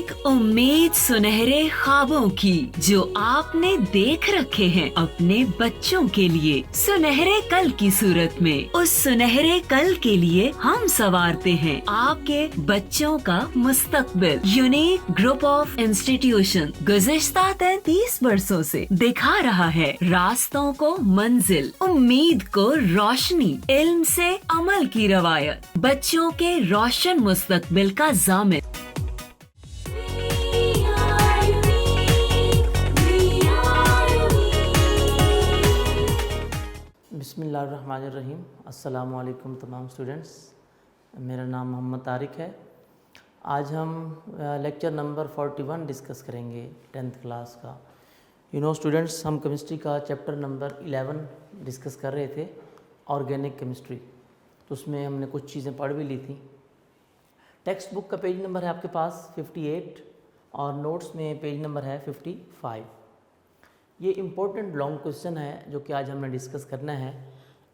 एक उम्मीद सुनहरे ख्वाबों की जो आपने देख रखे हैं अपने बच्चों के लिए, सुनहरे कल की सूरत में। उस सुनहरे कल के लिए हम संवारते हैं आपके बच्चों का मुस्तकबिल। यूनिक ग्रुप ऑफ इंस्टीट्यूशन गुज़िश्ता 33 वर्षों से दिखा रहा है रास्तों को मंजिल, उम्मीद को रोशनी, इल्म से अमल की रवायत, बच्चों के रोशन मुस्तकबिल का ज़ामिन। बिस्मिल्लाहिर्रहमानिर्रहीम। अस्सलामु अलैकुम तमाम स्टूडेंट्स, मेरा नाम मोहम्मद तारिक है। आज हम लेक्चर नंबर 41 डिस्कस करेंगे 10th क्लास का। स्टूडेंट्स, हम केमिस्ट्री का चैप्टर नंबर 11 डिस्कस कर रहे थे, ऑर्गेनिक केमिस्ट्री। तो उसमें हमने कुछ चीज़ें पढ़ भी ली थी। टेक्स्ट बुक का पेज नंबर है आपके पास 58 और नोट्स में पेज नंबर है 55। ये इम्पोर्टेंट लॉन्ग क्वेश्चन है जो कि आज हमने डिस्कस करना है।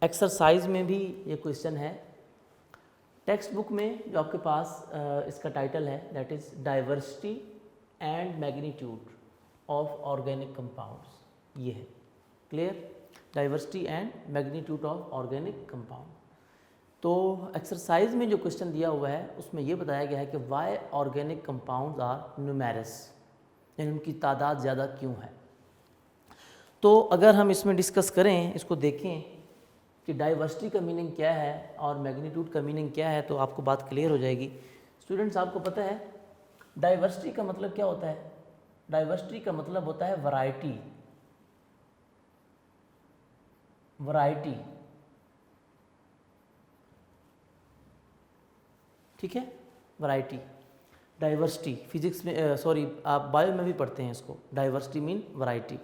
एक्सरसाइज में भी ये क्वेश्चन है। टेक्स्ट बुक में जो आपके पास इसका टाइटल है that is diversity and magnitude of organic compounds. ये है clear, diversity and magnitude of organic compound. तो एक्सरसाइज में जो क्वेश्चन दिया हुआ है उसमें ये बताया गया है कि why organic compounds are numerous, यानी उनकी तादाद ज़्यादा क्यों है। तो अगर हम इसमें डिस्कस करें, इसको देखें कि डाइवर्सिटी का मीनिंग क्या है और मैग्नीट्यूड का मीनिंग क्या है, तो आपको बात क्लियर हो जाएगी। स्टूडेंट्स, आपको पता है डाइवर्सिटी का मतलब क्या होता है? डाइवर्सिटी का मतलब होता है वैरायटी। वैरायटी, ठीक है, वैरायटी। डाइवर्सिटी फिजिक्स में आप बायो में भी पढ़ते हैं इसको। Diversity mean variety.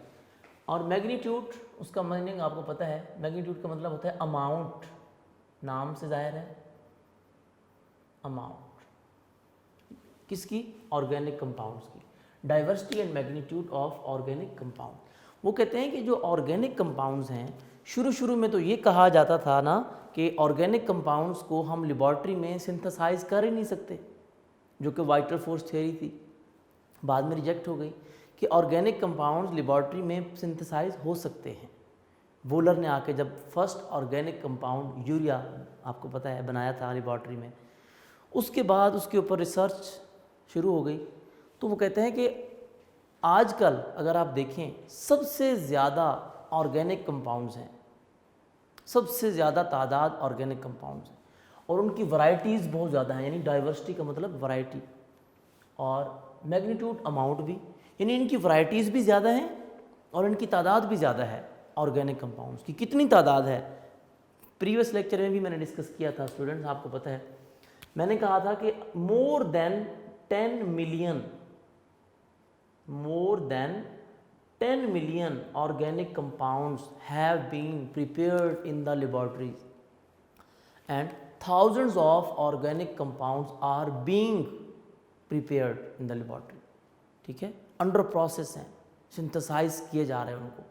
और मैग्नीट्यूड, उसका मीनिंग आपको पता है। मैग्नीट्यूड का मतलब होता है अमाउंट, नाम से जाहिर है अमाउंट। किसकी? ऑर्गेनिक कंपाउंड्स की। Diversity and magnitude of organic compound. वो कहते हैं कि जो ऑर्गेनिक कंपाउंड्स हैं, शुरू में तो ये कहा जाता था ना कि ऑर्गेनिक कंपाउंड्स को हम लेबॉर्ट्री में सिंथेसाइज कर ही नहीं सकते, जो कि वाइटर फोर्स थ्योरी थी। बाद में रिजेक्ट हो गई कि ऑर्गेनिक कंपाउंड्स लेबॉर्ट्री में सिंथेसाइज हो सकते हैं। वूलर ने आके जब फर्स्ट ऑर्गेनिक कंपाउंड यूरिया, आपको पता है, बनाया था लेबॉर्ट्री में, उसके बाद उसके ऊपर रिसर्च शुरू हो गई। तो वो कहते हैं कि आजकल अगर आप देखें सबसे ज़्यादा ऑर्गेनिक कंपाउंड्स हैं, सबसे ज़्यादा तादाद ऑर्गेनिक कंपाउंड्स हैं और उनकी वैरायटीज़ बहुत ज़्यादा हैं। यानी डाइवर्सिटी का मतलब वैरायटी, और मैग्नीट्यूड अमाउंट भी, यानी इनकी वैरायटीज़ भी ज़्यादा हैं और इनकी तादाद भी ज़्यादा है। ऑर्गेनिक कंपाउंड्स की कितनी तादाद है, प्रीवियस लेक्चर में भी मैंने डिस्कस किया था स्टूडेंट्स, आपको पता है। मैंने कहा था कि more than 10 million organic compounds have been prepared in the laboratories and thousands of organic compounds are being prepared in the laboratory। ठीक है, अंडर प्रोसेस हैं, सिंथेसाइज किए जा रहे हैं उनको।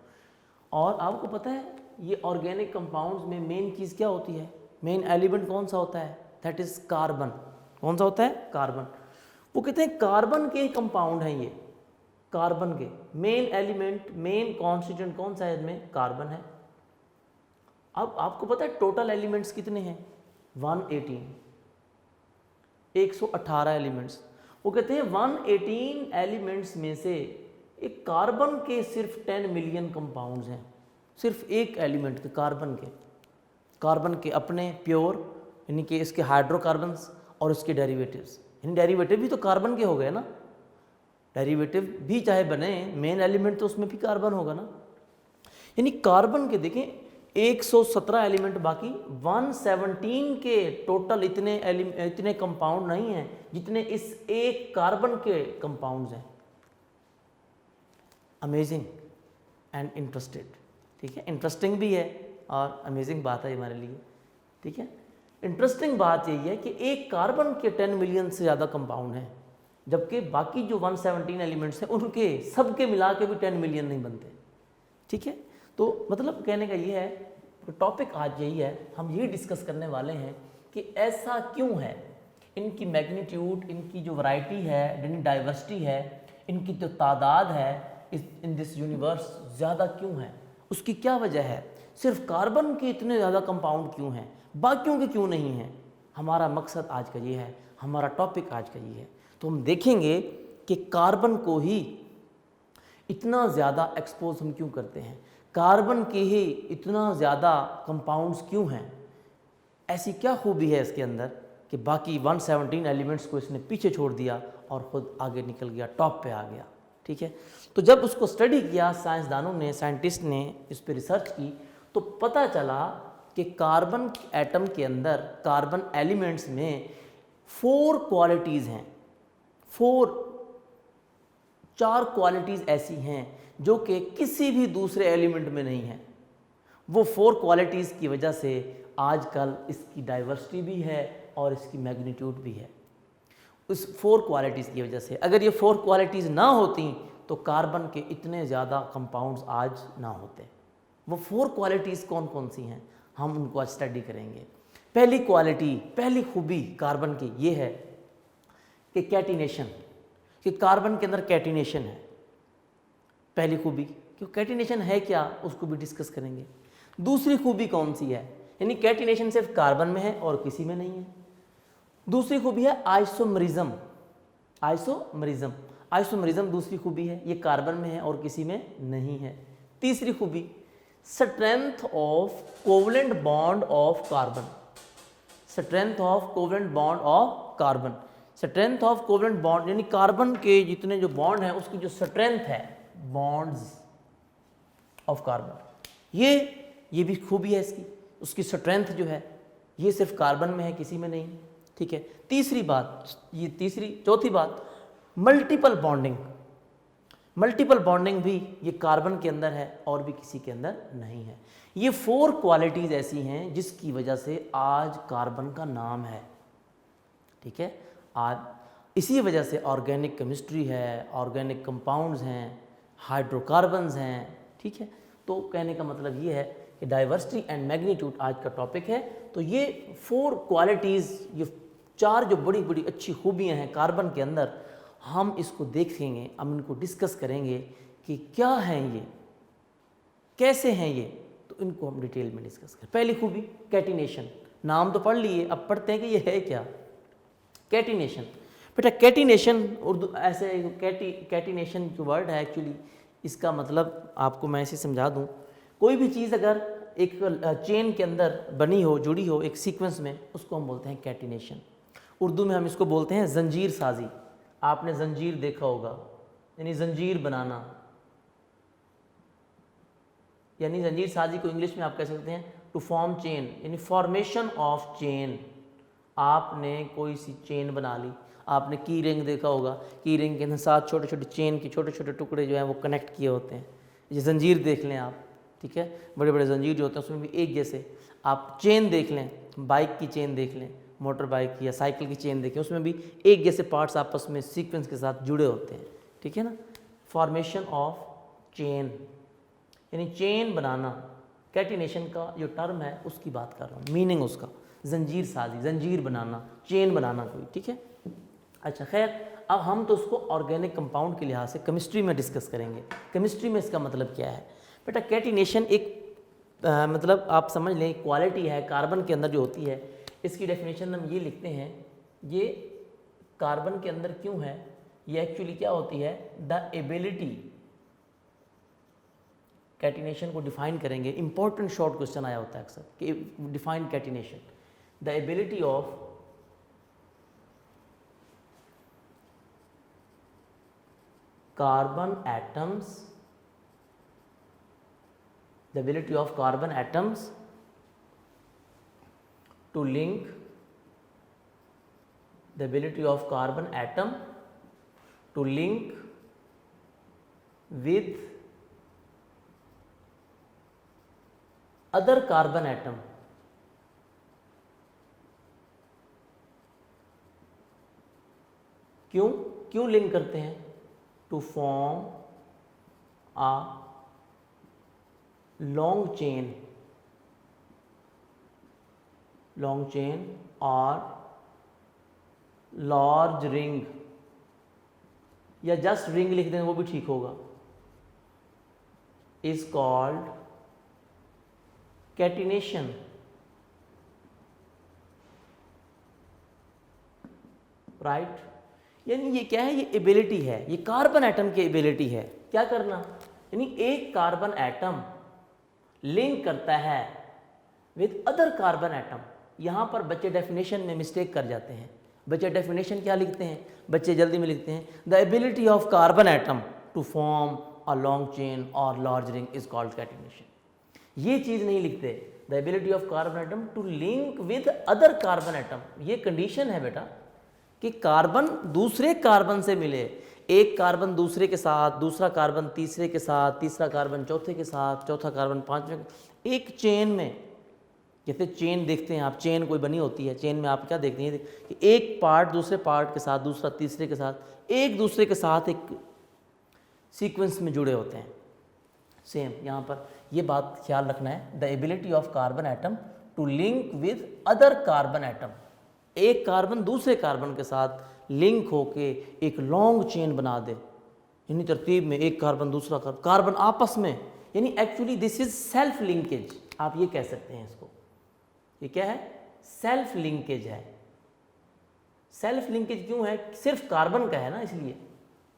और आपको पता है ये ऑर्गेनिक कंपाउंड्स में मेन चीज़ क्या होती है? मेन एलिमेंट कौन सा होता है? That is carbon. कौन सा होता है? कार्बन। वो कहते हैं कार्बन के कंपाउंड हैं ये। कार्बन के मेन एलिमेंट, मेन कॉन्स्टिट्यूएंट कौन सा है इनमें? कार्बन है। अब आपको पता है टोटल एलिमेंट्स कितने हैं? 118 एलिमेंट्स। वो कहते हैं 118 एलिमेंट्स में से एक कार्बन के सिर्फ 10 मिलियन कंपाउंड्स हैं। सिर्फ एक एलिमेंट के, कार्बन के अपने प्योर, यानी कि इसके हाइड्रोकार्बन्स और इसके डेरिवेटिव्स। यानी डेरिवेटिव भी तो कार्बन के हो गए ना। डेरिवेटिव भी चाहे बने, मेन एलिमेंट तो उसमें भी कार्बन होगा ना। यानी कार्बन के देखें 117 एलिमेंट, बाकी 117 के टोटल इतने कंपाउंड नहीं हैं जितने इस एक कार्बन के कंपाउंड्स हैं। अमेजिंग एंड इंटरेस्टेड, ठीक है, इंटरेस्टिंग भी है और अमेजिंग बात है हमारे लिए। ठीक है, इंटरेस्टिंग बात यही है कि एक कार्बन के 10 मिलियन से ज़्यादा कंपाउंड हैं, जबकि बाकी जो 117 एलिमेंट्स हैं उनके सबके मिला के भी 10 मिलियन नहीं बनते। ठीक है, तो मतलब कहने का ये है, तो टॉपिक आज यही है, हम यही डिस्कस करने वाले हैं कि ऐसा क्यों है इनकी मैग्नीट्यूड, इनकी जो वैरायटी है, इनकी डाइवर्सिटी है, इनकी जो तादाद है इन दिस यूनिवर्स ज़्यादा क्यों है, उसकी क्या वजह है, सिर्फ कार्बन के इतने ज़्यादा कंपाउंड क्यों हैं, बाकियों के क्यों नहीं हैं। हमारा मकसद आज का ये है, हमारा टॉपिक आज का ये है। तो हम देखेंगे कि कार्बन को ही इतना ज़्यादा एक्सपोज हम क्यों करते हैं, कार्बन के ही इतना ज़्यादा कंपाउंड्स क्यों हैं, ऐसी क्या खूबी है इसके अंदर कि बाकी 117 एलिमेंट्स को इसने पीछे छोड़ दिया और ख़ुद आगे निकल गया, टॉप पे आ गया। ठीक है, तो जब उसको स्टडी किया साइंसदानों ने, साइंटिस्ट ने इस पर रिसर्च की, तो पता चला कि कार्बन एटम के अंदर, कार्बन एलिमेंट्स में 4 क्वालिटीज़ हैं, 4 क्वालिटीज़ ऐसी हैं जो कि किसी भी दूसरे एलिमेंट में नहीं है। वो 4 क्वालिटीज़ की वजह से आजकल इसकी डाइवर्सिटी भी है और इसकी मैग्नीट्यूड भी है। उस 4 क्वालिटीज़ की वजह से, अगर ये 4 क्वालिटीज़ ना होती तो कार्बन के इतने ज़्यादा कंपाउंड्स आज ना होते। वो 4 क्वालिटीज़ कौन कौन सी हैं, हम उनको आज स्टडी करेंगे। पहली क्वालिटी, पहली खूबी कार्बन की ये है कि कैटिनेशन, कि कार्बन के अंदर कैटिनेशन है। पहली खूबी, कि कैटिनेशन है क्या, उसको भी डिस्कस करेंगे। दूसरी खूबी कौन सी है, यानी कैटिनेशन सिर्फ कार्बन में है और किसी में नहीं है। दूसरी खूबी है आइसोमरिज्म, आइसोमरिज्म, आइसोमरिज्म दूसरी खूबी है, ये कार्बन में है और किसी में नहीं है। तीसरी खूबी strength of covalent bond of carbon, strength of covalent bond of carbon, strength of covalent bond यानी कार्बन के जितने जो बॉन्ड हैं उसकी जो स्ट्रेंथ है, बॉन्ड्स ऑफ कार्बन, ये भी खूबी है इसकी, उसकी स्ट्रेंथ जो है ये सिर्फ कार्बन में है, किसी में नहीं। ठीक है, तीसरी बात, ये चौथी बात, मल्टीपल बॉन्डिंग, मल्टीपल बॉन्डिंग भी ये कार्बन के अंदर है और भी किसी के अंदर नहीं है। ये 4 क्वालिटीज़ ऐसी हैं जिसकी वजह से आज कार्बन का नाम है। ठीक है, आज इसी वजह से ऑर्गेनिक केमिस्ट्री है, ऑर्गेनिक कंपाउंड्स हैं, हाइड्रोकार्बन्स हैं। ठीक है, तो कहने का मतलब ये है कि डाइवर्सिटी एंड मैग्नीट्यूड आज का टॉपिक है। तो ये 4 क्वालिटीज़, ये 4 जो बड़ी बड़ी अच्छी खूबियाँ हैं कार्बन के अंदर, हम इसको देखेंगे, हम इनको डिस्कस करेंगे कि क्या हैं ये, कैसे हैं ये, तो इनको हम डिटेल में डिस्कस करें। पहली खूबी कैटिनेशन, नाम तो पढ़ लिए, अब पढ़ते हैं कि ये है क्या। कैटिनेशन, बेटा कैटिनेशन उर्दू ऐसे कैटिनेशन जो वर्ड है एक्चुअली इसका मतलब आपको मैं ऐसे समझा दूं, कोई भी चीज़ अगर एक चेन के अंदर बनी हो, जुड़ी हो एक सीक्वेंस में, उसको हम बोलते हैं कैटिनेशन। उर्दू में हम इसको बोलते हैं जंजीर साजी। आपने जंजीर देखा होगा, यानी जंजीर बनाना, यानी जंजीर साजी को इंग्लिश में आप कह सकते हैं टू फॉर्म चेन, यानी फॉर्मेशन ऑफ चेन। आपने कोई सी चेन बना ली, आपने की रिंग देखा होगा, की रिंग के अंदर 7 छोटे छोटे चेन के छोटे छोटे टुकड़े जो हैं वो कनेक्ट किए होते हैं। ये जंजीर देख लें आप, ठीक है, बड़े बड़े जंजीर जो होते हैं उसमें भी एक जैसे आप चेन देख लें, बाइक की चेन देख लें, मोटर बाइक की या साइकिल की चेन देखें, उसमें भी एक जैसे पार्ट्स आपस में सीक्वेंस के साथ जुड़े होते हैं। ठीक है ना, फॉर्मेशन ऑफ चेन यानी चेन बनाना। कैटिनेशन का जो टर्म है उसकी बात कर रहा हूँ, मीनिंग उसका जंजीर साजी, जंजीर बनाना, चेन बनाना कोई। ठीक है, अच्छा खैर, अब हम तो उसको ऑर्गेनिक कंपाउंड के लिहाज से केमिस्ट्री में डिस्कस करेंगे। केमिस्ट्री में इसका मतलब क्या है बेटा, कैटिनेशन एक मतलब आप समझ लें क्वालिटी है कार्बन के अंदर जो होती है। इसकी डेफिनेशन हम ये लिखते हैं, ये कार्बन के अंदर क्यों है, ये एक्चुअली क्या होती है, द एबिलिटी। कैटिनेशन को डिफाइन करेंगे, इंपॉर्टेंट शॉर्ट क्वेश्चन आया होता है अक्सर कि define catenation, the ability of carbon atoms, the ability of carbon atoms to link, the ability of carbon atom to link with other carbon atom. क्यों link करते हैं, to form a long chain or large ring, या just ring लिख दें वो भी ठीक होगा, इज कॉल्ड कैटिनेशन। राइट, यानी ये क्या है, ये एबिलिटी है, ये कार्बन एटम की एबिलिटी है क्या करना, यानी एक कार्बन एटम लिंक करता है विद अदर कार्बन एटम। यहाँ पर बच्चे डेफिनेशन में मिस्टेक कर जाते हैं। बच्चे डेफिनेशन क्या लिखते हैं, बच्चे जल्दी में लिखते हैं the ability of carbon atom to form a long chain और large ring is called catenation. ये चीज़ नहीं लिखते, the ability of carbon atom to link with other carbon atom. ये कंडीशन है बेटा कि कार्बन दूसरे कार्बन से मिले, एक कार्बन दूसरे के साथ, दूसरा कार्बन तीसरे के साथ, तीसरा कार्बन चौथे के साथ, चौथा कार्बन पांचवें, एक चेन में। जैसे चेन देखते हैं आप, चेन कोई बनी होती है, चेन में आप क्या देखते हैं कि एक पार्ट दूसरे पार्ट के साथ, दूसरा तीसरे के साथ, एक दूसरे के साथ एक सीक्वेंस में जुड़े होते हैं। सेम यहाँ पर ये बात ख्याल रखना है, the ability of carbon atom to link with other carbon atom. एक कार्बन दूसरे कार्बन के साथ लिंक होके एक लॉन्ग चेन बना दे, यानी तरतीब में एक कार्बन दूसरा कार्बन आपस में, यानी actually this is self linkage, आप ये कह सकते हैं इसको। ये क्या है, सेल्फ लिंकेज है। सेल्फ लिंकेज क्यों है, सिर्फ कार्बन का है ना, इसलिए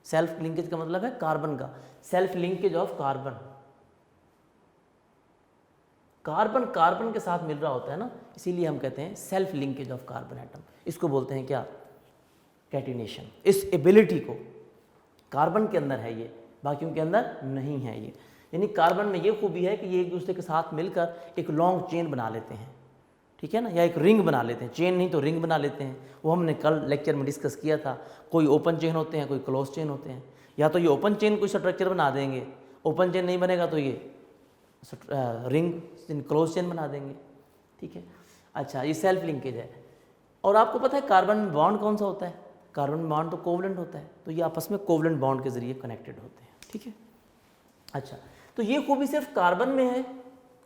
सेल्फ लिंकेज का मतलब है कार्बन का, self linkage of carbon. Carbon carbon के साथ मिल रहा होता है ना, इसीलिए हम कहते हैं self linkage of carbon atom. इसको बोलते हैं क्या, कैटिनेशन। इस एबिलिटी को कार्बन के अंदर है ये, बाकियों के अंदर नहीं है ये। यानी कार्बन में ये खूबी है कि ये एक दूसरे के साथ मिलकर एक लॉन्ग चेन बना लेते हैं, ठीक है ना, या एक रिंग बना लेते हैं। चेन नहीं तो रिंग बना लेते हैं, वो हमने कल लेक्चर में डिस्कस किया था। कोई ओपन चेन होते हैं, कोई क्लोज चेन होते हैं। या तो ये ओपन चेन कोई स्ट्रक्चर बना देंगे, ओपन चेन नहीं बनेगा तो ये रिंग क्लोज चेन बना देंगे, ठीक है। अच्छा, ये सेल्फ लिंकेज है। और आपको पता है कार्बन बॉन्ड कौन सा होता है, कार्बन बॉन्ड तो कोवलेंट होता है, तो ये आपस में कोवलेंट बॉन्ड के जरिए कनेक्टेड होते हैं, ठीक है। अच्छा, तो ये खूबी सिर्फ कार्बन में है,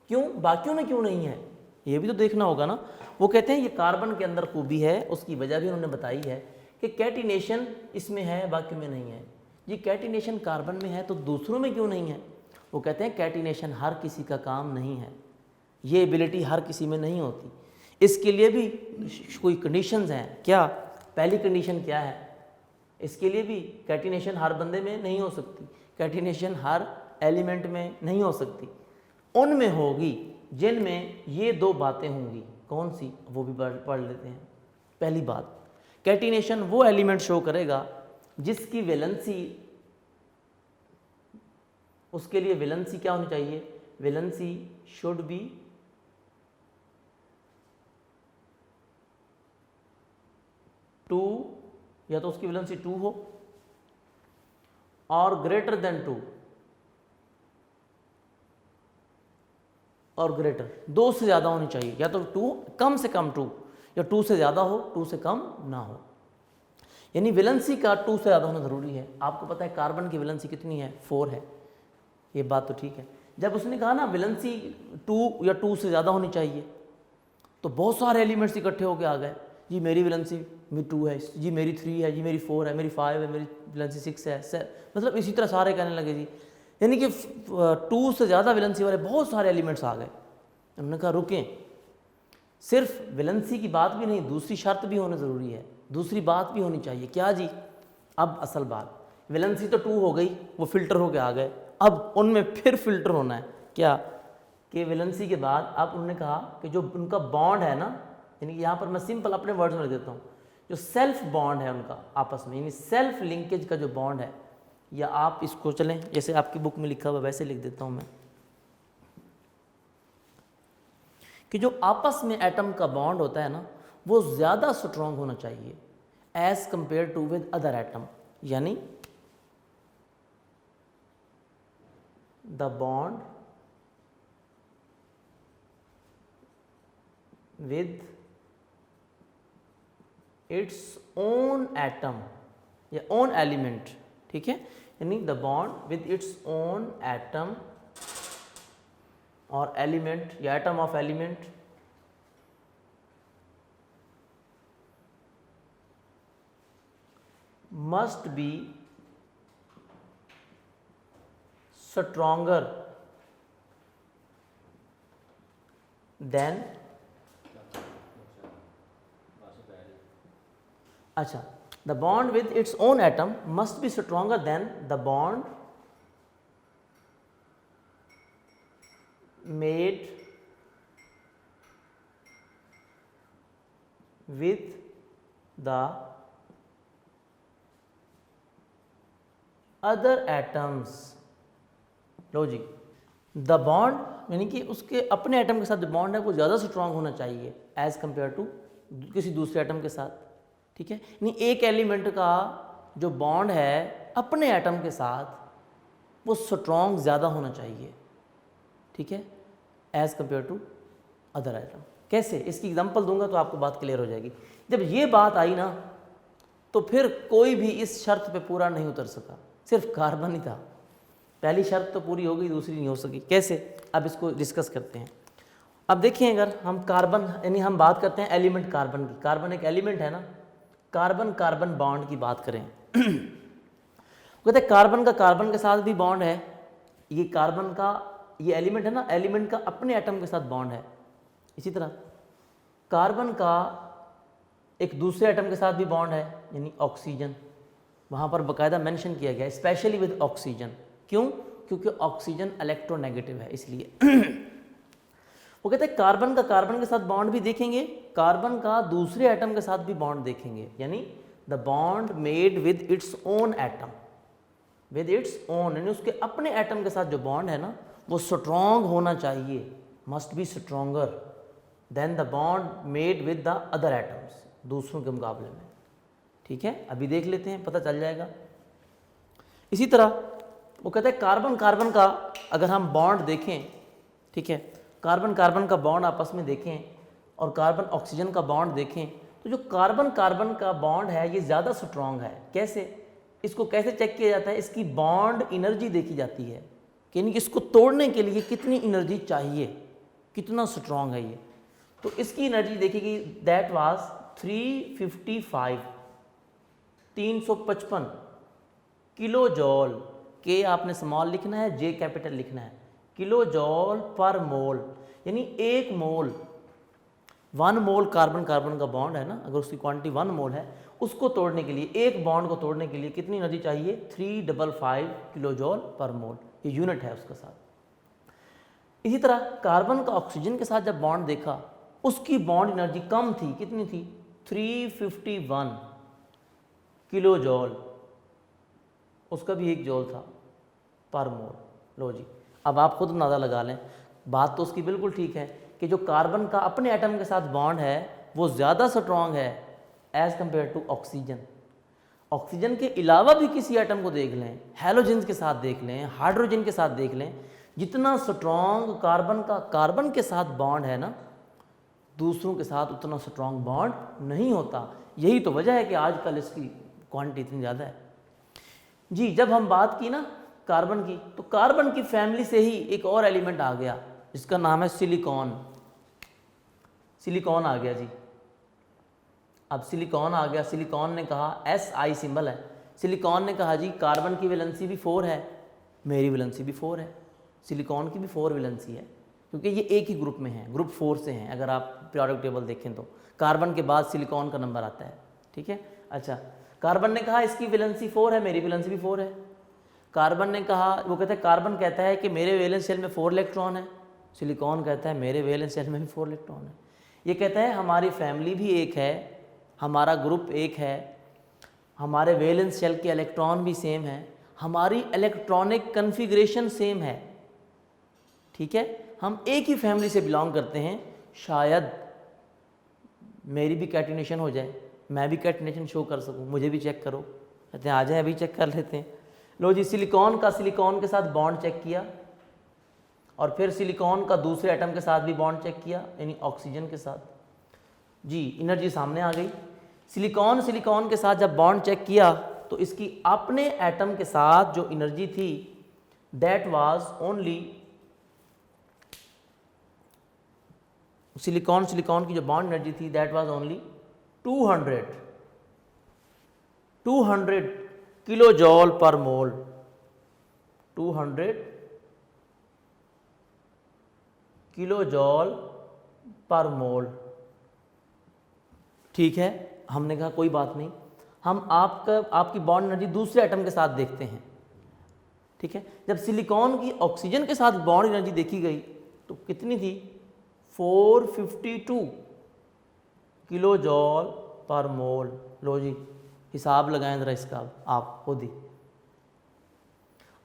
क्यों, बाकियों में क्यों नहीं है, ये भी तो देखना होगा ना। वो कहते हैं ये कार्बन के अंदर खूबी है, उसकी वजह भी उन्होंने बताई है कि कैटिनेशन इसमें है, बाकियों में नहीं है। ये कैटिनेशन कार्बन में है तो दूसरों में क्यों नहीं है। वो कहते हैं कैटिनेशन हर किसी का काम नहीं है, ये एबिलिटी हर किसी में नहीं होती। इसके लिए भी कोई कंडीशंस हैं। क्या, पहली कंडीशन क्या है, इसके लिए भी कैटिनेशन हर बंदे में नहीं हो सकती, कैटिनेशन हर एलिमेंट में नहीं हो सकती, उनमें होगी जिनमें ये दो बातें होंगी। कौन सी, वो भी पढ़ लेते हैं। पहली बात, कैटिनेशन वो एलिमेंट शो करेगा जिसकी वैलेंसी, उसके लिए वैलेंसी क्या होनी चाहिए, वैलेंसी शुड बी टू, या तो उसकी वैलेंसी 2 हो और ग्रेटर देन 2, और ग्रेटर 2 से ज़्यादा होनी चाहिए, या तो 2 कम से कम 2, या 2 से ज़्यादा हो, 2 से कम ना हो। यानी वैलेंसी का 2 से ज़्यादा होना ज़रूरी है। आपको पता है कार्बन की वैलेंसी कितनी है, 4 है, ये बात तो ठीक है। जब उसने कहा ना वैलेंसी 2 या 2 से ज़्यादा होनी चाहिए, तो बहुत सारे एलिमेंट्स इकट्ठे होकर आ गए, जी मेरी वैलेंसी में 2 है, जी मेरी 3 है, जी मेरी 4 है, मेरी 5 है, मेरी वैलेंसी 6 है, मतलब इसी तरह सारे कहने लगे जी। यानी कि 2 से ज़्यादा वैलेंसी वाले बहुत सारे एलिमेंट्स आ गए। उन्होंने कहा रुकें, सिर्फ वैलेंसी की बात भी नहीं, दूसरी शर्त भी होना ज़रूरी है, दूसरी बात भी होनी चाहिए। क्या जी, अब असल बात, वैलेंसी तो 2 हो गई, वो फिल्टर होके आ गए, अब उनमें फिर फिल्टर होना है। क्या, कि वैलेंसी के बाद अब उन्होंने कहा कि जो उनका बॉन्ड है ना, यानी कि यहाँ पर मैं सिंपल अपने वर्ड्स में लिख देता हूँ, जो सेल्फ बॉन्ड है उनका आपस में, यानी सेल्फ लिंकेज का जो बॉन्ड है, या आप इसको चलें जैसे आपकी बुक में लिखा हुआ वैसे लिख देता हूँ मैं, कि जो आपस में एटम का बॉन्ड होता है ना, वो ज़्यादा स्ट्रॉन्ग होना चाहिए as compare to with other atom. यानी the bond with its own atom या ओन एलिमेंट, ठीक है, यानी the bond with its own atom और एलिमेंट या atom of element must be stronger than, अच्छा, the bond with its own atom must be stronger than the bond made with the other atoms। लो जी, the bond यानी कि उसके अपने atom के साथ जो बॉन्ड है वो ज़्यादा स्ट्रांग होना चाहिए एज़ कंपेयर टू किसी दूसरे एटम के साथ। ठीक है, यानी एक एलिमेंट का जो बॉन्ड है अपने एटम के साथ वो स्ट्रांग ज़्यादा होना चाहिए। ठीक है, as compare to other atom. कैसे, इसकी एग्जांपल दूंगा तो आपको बात क्लियर हो जाएगी। जब ये बात आई ना तो फिर कोई भी इस शर्त पे पूरा नहीं उतर सका, सिर्फ कार्बन ही था। पहली शर्त तो पूरी हो गई, दूसरी नहीं हो सकी। कैसे, अब इसको डिस्कस करते हैं। अब देखिए, अगर हम कार्बन यानी हम बात करते हैं एलिमेंट कार्बन की, कार्बन एक एलिमेंट है ना, कार्बन कार्बन बॉन्ड की बात करें कहते हैं कार्बन का कार्बन के साथ भी बॉन्ड है। ये कार्बन का ये एलिमेंट है ना, एलिमेंट का अपने एटम के साथ बॉन्ड है। इसी तरह कार्बन का एक दूसरे एटम के साथ भी बॉन्ड है, यानी ऑक्सीजन। वहाँ पर बाकायदा मेंशन किया गया है, स्पेशली विद ऑक्सीजन। क्यों? क्योंकि ऑक्सीजन इलेक्ट्रोनेगेटिव है, इसलिए वो कहते हैं कार्बन का कार्बन के साथ बॉन्ड भी देखेंगे, कार्बन का दूसरे एटम के साथ भी बॉन्ड देखेंगे, यानी the bond made with its own atom, with its own, यानी उसके अपने एटम के साथ जो बॉन्ड है ना वो स्ट्रॉन्ग होना चाहिए, must be stronger than the bond made with the other atoms, दूसरों के मुकाबले में। ठीक है, अभी देख लेते हैं, पता चल जाएगा। इसी तरह वो कहते हैं कार्बन कार्बन का अगर हम बॉन्ड देखें, ठीक है, कार्बन कार्बन का बॉन्ड आपस में देखें और कार्बन ऑक्सीजन का बॉन्ड देखें, तो जो कार्बन कार्बन का बॉन्ड है ये ज़्यादा स्ट्रॉन्ग है। कैसे, इसको कैसे चेक किया जाता है? इसकी बॉन्ड एनर्जी देखी जाती है, यानी कि इसको तोड़ने के लिए कितनी एनर्जी चाहिए, कितना स्ट्रॉन्ग है ये। तो इसकी एनर्जी देखेगी, दैट वाज 355 किलो जॉल। के आपने स्मॉल लिखना है, जे कैपिटल लिखना है, किलो जॉल पर मोल, यानी एक मोल, 1 मोल कार्बन कार्बन का बॉन्ड है ना, अगर उसकी क्वांटिटी 1 मोल है, उसको तोड़ने के लिए, एक बॉन्ड को तोड़ने के लिए कितनी एनर्जी चाहिए? 355 किलो जॉल पर मोल, ये यूनिट है उसके साथ। इसी तरह कार्बन का ऑक्सीजन के साथ जब बॉन्ड देखा, उसकी बॉन्ड एनर्जी कम थी, कितनी थी? 351 किलो जॉल, उसका भी 1 जॉल था पर मोल। लो जी, अब आप खुद अंदाज़ा लगा लें, बात तो उसकी बिल्कुल ठीक है कि जो कार्बन का अपने एटम के साथ बॉन्ड है वो ज़्यादा स्ट्रॉन्ग है as compare to oxygen. Oxygen के अलावा भी किसी एटम को देख लें, हैलोजन के साथ देख लें, हाइड्रोजन के साथ देख लें, जितना स्ट्रॉन्ग कार्बन का कार्बन के साथ बॉन्ड है ना, दूसरों के साथ उतना स्ट्रॉन्ग बॉन्ड नहीं होता। यही तो वजह है कि आजकल इसकी क्वांटिटी इतनी ज़्यादा है जी। जब हम बात की ना कार्बन की, तो कार्बन की फैमिली से ही एक और एलिमेंट आ गया जिसका नाम है सिलिकॉन। सिलिकॉन आ गया जी। अब सिलिकॉन आ गया, सिलिकॉन ने कहा, SI सिंबल है, सिलिकॉन ने कहा जी कार्बन की वैलेंसी भी 4 है, मेरी वैलेंसी भी 4 है, सिलिकॉन की भी 4 वैलेंसी है, क्योंकि ये एक ही ग्रुप में है, ग्रुप 4 से हैं। अगर आप पीरियोडिक टेबल देखें तो कार्बन के बाद सिलिकॉन का नंबर आता है। ठीक है, अच्छा, कार्बन ने कहा इसकी वैलेंसी 4 है, मेरी वैलेंसी भी 4 है। कार्बन ने कहा, वो कहता है, कार्बन कहता है कि मेरे वैलेंस शेल में 4 इलेक्ट्रॉन है, सिलिकॉन कहता है मेरे वैलेंस शेल में भी 4 इलेक्ट्रॉन है। ये कहता है हमारी फैमिली भी एक है, हमारा ग्रुप एक है, हमारे वैलेंस शेल के इलेक्ट्रॉन भी सेम है, हमारी इलेक्ट्रॉनिक कन्फिग्रेशन सेम है। ठीक है, हम एक ही फैमिली से बिलोंग करते हैं, शायद मेरी भी कैटिनेशन हो जाए, मैं भी कैटिनेशन शो कर सकूं, मुझे भी चेक करो। कहते हैं आ जाए, अभी चेक कर लेते हैं। लो जी, सिलिकॉन का सिलिकॉन के साथ बॉन्ड चेक किया और फिर सिलिकॉन का दूसरे एटम के साथ भी बॉन्ड चेक किया, यानी ऑक्सीजन के साथ। जी, एनर्जी सामने आ गई। सिलिकॉन सिलिकॉन के साथ जब बॉन्ड चेक किया तो इसकी अपने एटम के साथ जो एनर्जी थी, that was only, silicon silicon की जो बॉन्ड एनर्जी थी दैट वाज ओनली 200 200 किलो जॉल पर मोल, 200 किलो जॉल पर मोल। ठीक है, हमने कहा कोई बात नहीं, हम आपकी बॉन्ड एनर्जी दूसरे एटम के साथ देखते हैं। ठीक है, जब सिलिकॉन की ऑक्सीजन के साथ बॉन्ड एनर्जी देखी गई तो कितनी थी, 452 किलो जॉल पर मोल। लो जी, हिसाब लगाएं जरा इसका आप खुद ही।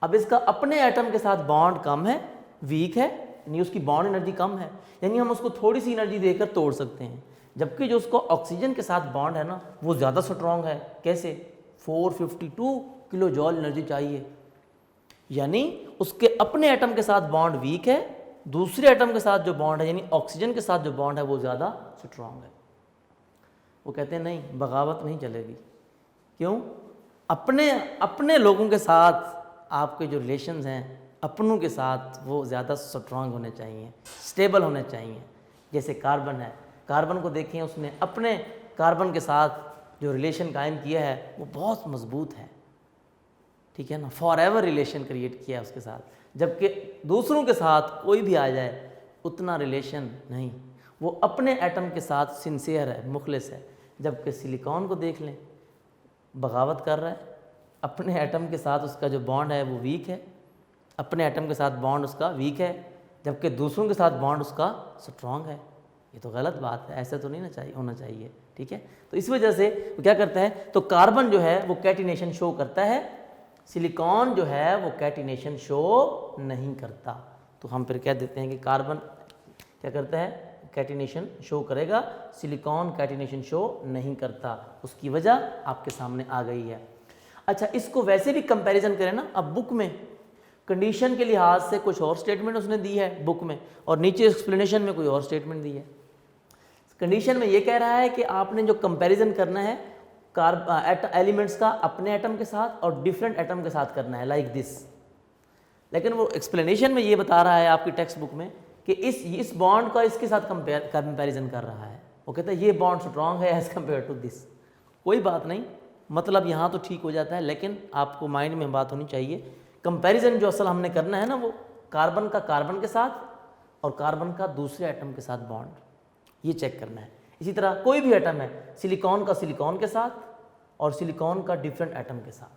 अब इसका अपने एटम के साथ बॉन्ड कम है, वीक है, यानी उसकी बॉन्ड एनर्जी कम है, यानी हम उसको थोड़ी सी एनर्जी देकर तोड़ सकते हैं। जबकि जो उसको ऑक्सीजन के साथ बॉन्ड है ना, वो ज़्यादा स्ट्रॉन्ग है। कैसे, 452 किलो जॉल एनर्जी चाहिए, यानी उसके अपने एटम के साथ बॉन्ड वीक है, दूसरे एटम के साथ जो बॉन्ड है यानी ऑक्सीजन के साथ जो बॉन्ड है वो ज़्यादा स्ट्रॉन्ग है। वो कहते हैं नहीं, बगावत नहीं चलेगी। क्यों, अपने लोगों के साथ आपके जो रिलेशंस हैं अपनों के साथ वो ज़्यादा स्ट्रॉन्ग होने चाहिए, स्टेबल होने चाहिए। जैसे कार्बन है, कार्बन को देखें, उसने अपने कार्बन के साथ जो रिलेशन कायम किया है वो बहुत मजबूत है। ठीक है ना, फॉर एवर रिलेशन क्रिएट किया है उसके साथ। जबकि दूसरों के साथ कोई भी आ जाए उतना रिलेशन नहीं, वो अपने एटम के साथ सिंसियर है, मुखलिस है। जबकि सिलिकॉन को देख लें, बगावत कर रहा है, अपने एटम के साथ उसका जो बॉन्ड है वो वीक है, अपने एटम के साथ बॉन्ड उसका वीक है, जबकि दूसरों के साथ बॉन्ड उसका स्ट्रॉन्ग है। ये तो गलत बात है, ऐसा तो नहीं होना चाहिए। ठीक है, तो इस वजह से वो क्या करता है, तो कार्बन जो है वो कैटिनेशन शो करता है, सिलिकॉन जो है वो कैटिनेशन शो नहीं करता। तो हम फिर कह देते हैं कि कार्बन क्या करता है, कैटिनेशन शो करेगा, सिलिकॉन कैटिनेशन शो नहीं करता। उसकी वजह आपके सामने आ गई है। अच्छा, इसको वैसे भी कंपैरिजन करें ना, अब बुक में कंडीशन के लिहाज से कुछ और स्टेटमेंट उसने दी है बुक में, और नीचे एक्सप्लेनेशन में कोई और स्टेटमेंट दी है। कंडीशन में ये कह रहा है कि आपने जो कंपैरिजन करना है एलिमेंट्स का अपने एटम के साथ और डिफरेंट एटम के साथ करना है, लाइक दिस। लेकिन वो एक्सप्लेनेशन में ये बता रहा है आपकी टेक्स्ट बुक में कि इस बॉन्ड का इसके साथ कंपैरिजन कर रहा है। वो कहता है ये बॉन्ड स्ट्रॉन्ग है एज कम्पेयर टू दिस। कोई बात नहीं, मतलब यहाँ तो ठीक हो जाता है, लेकिन आपको माइंड में बात होनी चाहिए, कंपैरिजन जो असल हमने करना है ना, वो कार्बन का कार्बन के साथ और कार्बन का दूसरे एटम के साथ बॉन्ड, ये चेक करना है। इसी तरह कोई भी एटम है, सिलिकॉन का सिलिकॉन के साथ और सिलिकॉन का डिफरेंट एटम के साथ,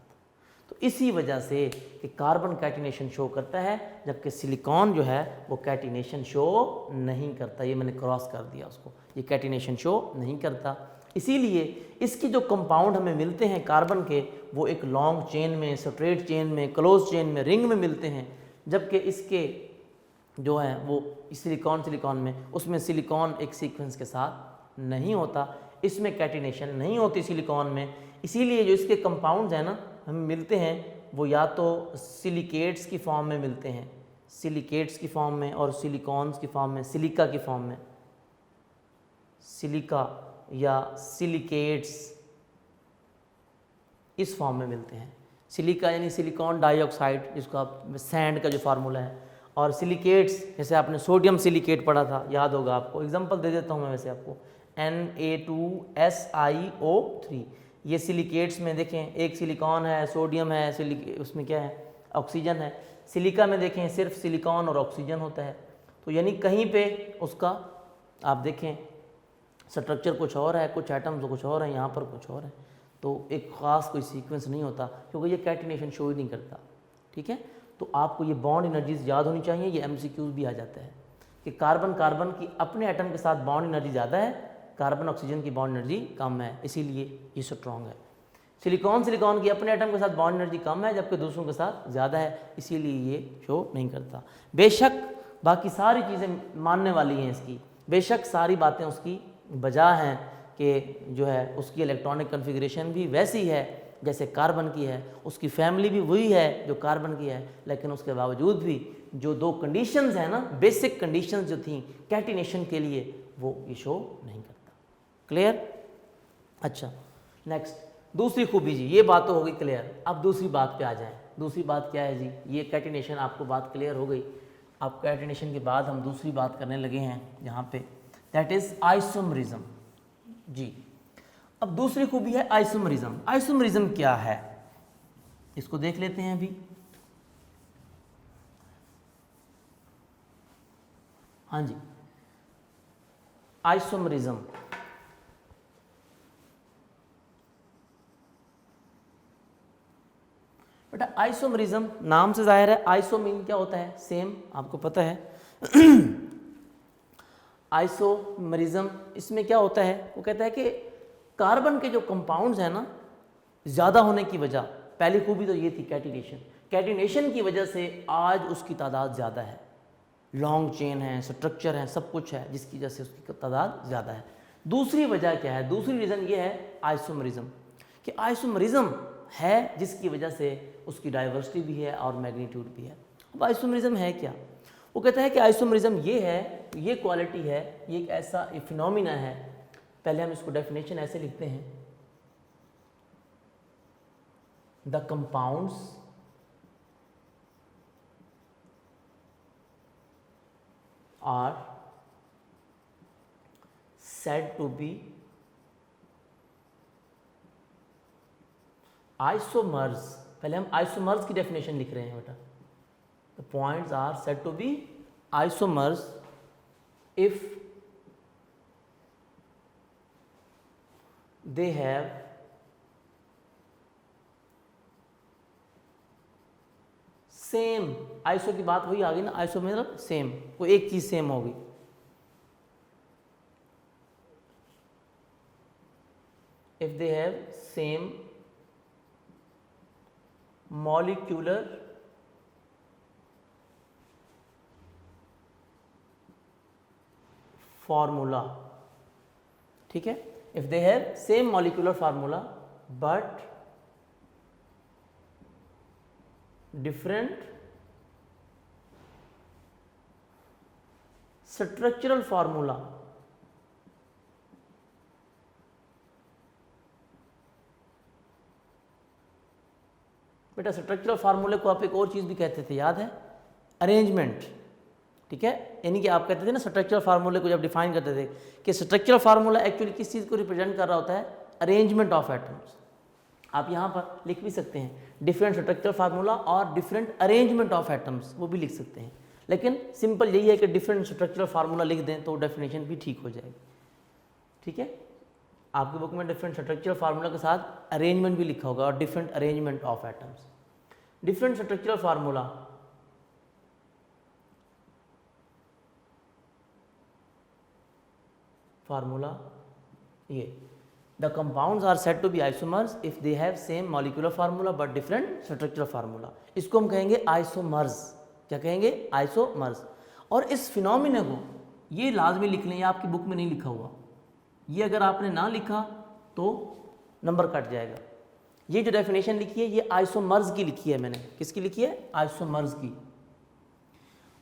तो इसी वजह से कि कार्बन कैटिनेशन शो करता है जबकि सिलिकॉन जो है वो कैटिनेशन शो नहीं करता। ये मैंने क्रॉस कर दिया उसको, ये कैटिनेशन शो नहीं करता। इसीलिए इसकी जो कंपाउंड हमें मिलते हैं कार्बन के, वो एक लॉन्ग चेन में, स्ट्रेट चेन में, क्लोज चेन में, रिंग में मिलते हैं, जबकि इसके जो है वो सिलिकॉन में, उसमें सिलिकॉन एक सीक्वेंस के साथ नहीं होता, इसमें कैटिनेशन नहीं होती सिलिकॉन में। इसीलिए जो इसके कंपाउंड्स हैं ना हमें मिलते हैं, वो या तो सिलिकेट्स की फॉर्म में मिलते हैं, सिलिकेट्स की फॉर्म में, और सिलिकॉन्स की फॉर्म में, सिलिका की फॉर्म में, सिलिका या सिलिकेट्स इस फॉर्म में मिलते हैं। सिलिका यानी सिलिकॉन डाइऑक्साइड, जिसको आप सैंड का जो फार्मूला है, और सिलिकेट्स जैसे आपने सोडियम सिलिकेट पढ़ा था, याद होगा आपको। एग्जांपल दे देता हूँ मैं वैसे आपको, Na2SiO3, ये सिलिकेट्स में देखें एक सिलिकॉन है, सोडियम है, उसमें क्या है, ऑक्सीजन है। सिलिका में देखें सिर्फ सिलिकॉन और ऑक्सीजन होता है। तो यानी कहीं पे उसका आप देखें स्ट्रक्चर कुछ और है, कुछ एटम्स कुछ और हैं, यहाँ पर कुछ और है, तो एक ख़ास कोई सीक्वेंस नहीं होता, क्योंकि ये कैटिनेशन शो ही नहीं करता। ठीक है, तो आपको ये बॉन्ड एनर्जीज याद होनी चाहिए। ये MCQs भी आ जाता है कि कार्बन की अपने एटम के साथ बॉन्ड एनर्जी ज़्यादा है, कार्बन ऑक्सीजन की बॉन्ड एनर्जी कम है, इसीलिए ये स्ट्रॉन्ग है। सिलिकॉन की अपने एटम के साथ बॉन्ड एनर्जी कम है, जबकि दूसरों के साथ ज़्यादा है, इसीलिए ये शो नहीं करता। बेशक बाकी सारी चीज़ें मानने वाली हैं इसकी, बेशक सारी बातें उसकी बजा हैं कि जो है उसकी इलेक्ट्रॉनिक कन्फिग्रेशन भी वैसी है जैसे कार्बन की है, उसकी फैमिली भी वही है जो कार्बन की है, लेकिन उसके बावजूद भी जो दो कंडीशंस हैं ना, बेसिक कंडीशंस जो थी कैटिनेशन के लिए, वो ये शो नहीं करता। क्लियर? अच्छा, नेक्स्ट दूसरी खूबी जी, ये बात तो हो गई क्लियर। अब दूसरी बात पे आ जाएं। दूसरी बात क्या है जी? ये कैटिनेशन आपको बात क्लियर हो गई। अब कैटिनेशन के बाद हम दूसरी बात करने लगे हैं यहाँ पे, दैट इज़ आइसोमरिज्म। जी, अब दूसरी खूबी है आइसोमरिज्म। आइसोमरिज्म क्या है इसको देख लेते हैं अभी। हाँ जी, आइसोमरिज्म बेटा, आइसोमरिज्म नाम से जाहिर है, आइसो मीन क्या होता है, सेम, आपको पता है। आइसोमरिज्म इसमें क्या होता है, वो कहता है कि कार्बन के जो कंपाउंड्स हैं ना, ज़्यादा होने की वजह, पहली खूबी तो ये थी कैटिनेशन, कैटिनेशन की वजह से आज उसकी तादाद ज़्यादा है, लॉन्ग चेन है, स्ट्रक्चर है, सब कुछ है, जिसकी वजह से उसकी तादाद ज़्यादा है। दूसरी वजह क्या है, दूसरी रीज़न ये है आइसोमरिज्म, कि आइसोमरिज्म है जिसकी वजह से उसकी डाइवर्सिटी भी है और मैग्नीट्यूड भी है। अब आइसोमरिज्म है क्या, वो कहता है कि आइसोमरिज्म ये है, ये क्वालिटी है, ये एक ऐसा फिनोमिना है। पहले हम इसको डेफिनेशन ऐसे लिखते हैं, the compounds are said to be isomers। पहले हम आइसोमर्स की डेफिनेशन लिख रहे हैं बेटा। The points are said to be isomers if they have same, iso की बात वही आ गई ना, आइसो मतलब सेम, कोई एक चीज सेम होगी। If they have same molecular formula, ठीक है, if they have same molecular formula but different structural formula, बेटा स्ट्रक्चरल फार्मूले को आप एक और चीज़ भी कहते थे, याद है, अरेंजमेंट, ठीक है, यानी कि आप कहते थे ना स्ट्रक्चरल फार्मूले को जब डिफाइन करते थे कि स्ट्रक्चरल फार्मूला एक्चुअली किस चीज़ को रिप्रेजेंट कर रहा होता है, अरेंजमेंट ऑफ एटम्स। आप यहाँ पर लिख भी सकते हैं डिफरेंट स्ट्रक्चरल फार्मूला और डिफरेंट अरेंजमेंट ऑफ एटम्स, वो भी लिख सकते हैं, लेकिन सिंपल यही है कि डिफरेंट स्ट्रक्चरल फार्मूला लिख दें तो डेफिनेशन भी ठीक हो जाएगी, ठीक है। आपकी बुक में डिफरेंट स्ट्रक्चरल फार्मूला के साथ अरेंजमेंट भी लिखा होगा और different arrangement of atoms. Different structural formula ये, the compounds are said to be isomers if they have same molecular formula but different structural formula। इसको हम कहेंगे आइसोमर्स। क्या कहेंगे, आइसोमर्स। और इस फिनोमिना को ये लाजमी लिख लें, ये आपकी बुक में नहीं लिखा हुआ, ये अगर आपने ना लिखा तो नंबर कट जाएगा। ये जो डेफिनेशन लिखी है ये आइसोमर्स की लिखी है मैंने, किसकी लिखी है, आइसोमर्स की।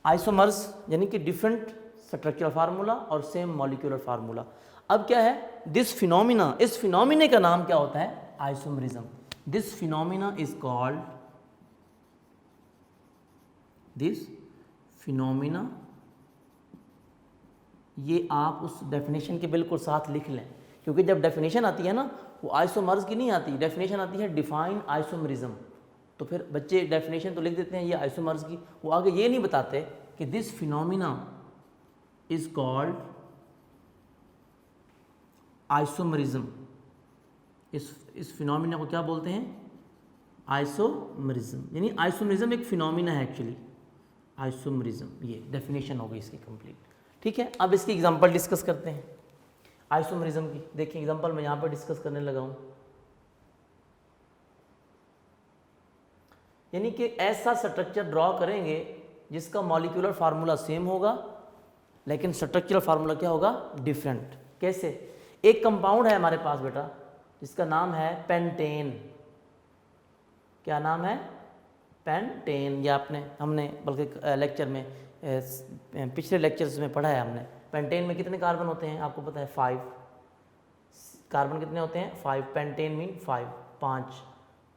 आइसोमर्स यानी कि डिफरेंट स्ट्रक्चरल फार्मूला और सेम मॉलिक्यूलर फार्मूला। अब क्या है, दिस फिनोमिना, इस फिनोमिने का नाम क्या होता है, isomerism. This phenomena is called, this phenomena, ये आप उस डेफिनेशन के बिल्कुल साथ लिख लें, क्योंकि जब डेफिनेशन आती है ना वो आइसोमर्स की नहीं आती, डेफिनेशन आती है डिफाइन आइसोमरिज्म। तो फिर बच्चे डेफिनेशन तो लिख देते हैं ये आइसोमर्स की, वो आगे ये नहीं बताते कि this phenomena is called isomerism. इस फिनोमिना को क्या बोलते हैं, आइसोमरिज्म। यानी आइसोमरिज्म एक फिनोमिना है एक्चुअली, आइसोमरिज्म। ये डेफिनेशन हो गई इसकी कंप्लीट, ठीक है। अब इसकी एग्जांपल डिस्कस करते हैं आइसोमरिज्म की। देखिए एग्जांपल मैं यहाँ पर डिस्कस करने लगा हूँ, यानी कि ऐसा स्ट्रक्चर ड्रॉ करेंगे जिसका मॉलिक्यूलर फार्मूला सेम होगा लेकिन स्ट्रक्चरल फार्मूला क्या होगा, डिफरेंट। कैसे, एक कंपाउंड है हमारे पास बेटा जिसका नाम है पेंटेन। क्या नाम है, पेंटेन। या हमने बल्कि लेक्चर में पिछले लेक्चर्स में पढ़ा है हमने। पेंटेन में कितने कार्बन होते हैं आपको पता है, 5 कार्बन कितने होते हैं, 5। पेंटेन मीन 5,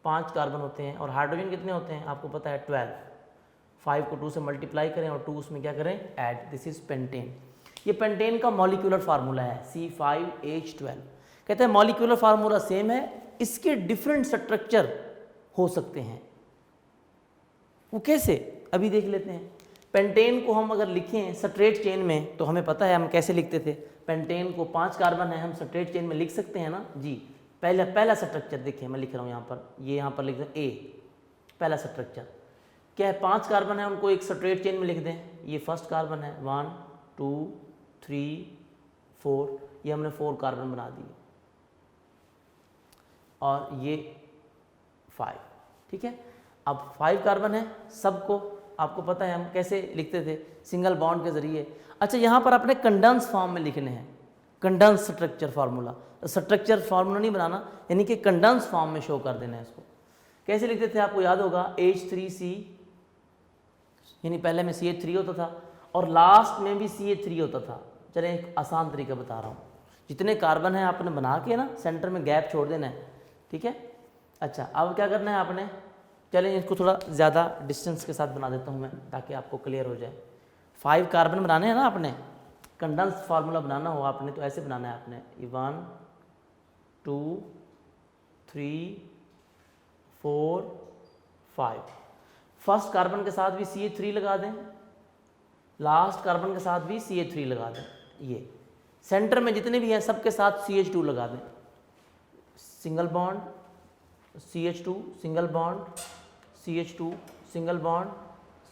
5 कार्बन होते हैं। और हाइड्रोजन कितने होते हैं आपको पता है, 12। 5 को 2 से मल्टीप्लाई करें और 2 उसमें क्या करें, ऐड। This is pentane. ये पेंटेन का मॉलिक्यूलर फार्मूला है C5H12। कहते हैं मॉलिक्यूलर फार्मूला सेम है, इसके डिफरेंट स्ट्रक्चर हो सकते हैं। वो कैसे, अभी देख लेते हैं। पेंटेन को हम अगर लिखें स्ट्रेट चेन में तो हमें पता है हम कैसे लिखते थे। पेंटेन को 5 कार्बन है, हम स्ट्रेट चेन में लिख सकते हैं ना जी। पहला स्ट्रक्चर देखिए, मैं लिख रहा हूँ यहाँ पर, ये यहाँ पर लिख दें ए, पहला स्ट्रक्चर क्या है, 5 कार्बन है, उनको एक स्ट्रेट चेन में लिख दें। ये फर्स्ट कार्बन है, 1 2 3 4, ये हमने 4 कार्बन बना दिए, और ये 5, ठीक है। अब 5 कार्बन है, सबको आपको पता है हम कैसे लिखते थे, सिंगल बॉन्ड के जरिए। अच्छा, यहाँ पर अपने कंडेंस फॉर्म में लिखने हैं, condense structure formula, structure formula नहीं बनाना, यानी कि कंडेंस फॉर्म में शो कर देना है इसको। कैसे लिखते थे आपको याद होगा, H3C, यानी पहले में CH3 होता था और लास्ट में भी CH3 होता था। चलें एक आसान तरीका बता रहा हूँ, जितने कार्बन हैं आपने बना के ना सेंटर में गैप छोड़ देना है, ठीक है। अच्छा, अब क्या करना है आपने, चलें इसको थोड़ा ज़्यादा डिस्टेंस के साथ बना देता हूँ मैं, ताकि आपको क्लियर हो जाए। 5 कार्बन बनाने हैं ना आपने, कंडेंस फार्मूला बनाना हो आपने तो ऐसे बनाना है आपने, 1 2 3 4 5। फर्स्ट कार्बन के साथ भी CH3 लगा दें, लास्ट कार्बन के साथ भी CH3 लगा दें। ये सेंटर में जितने भी हैं सबके साथ CH2 लगा दें, single bond CH2, single bond CH2, single bond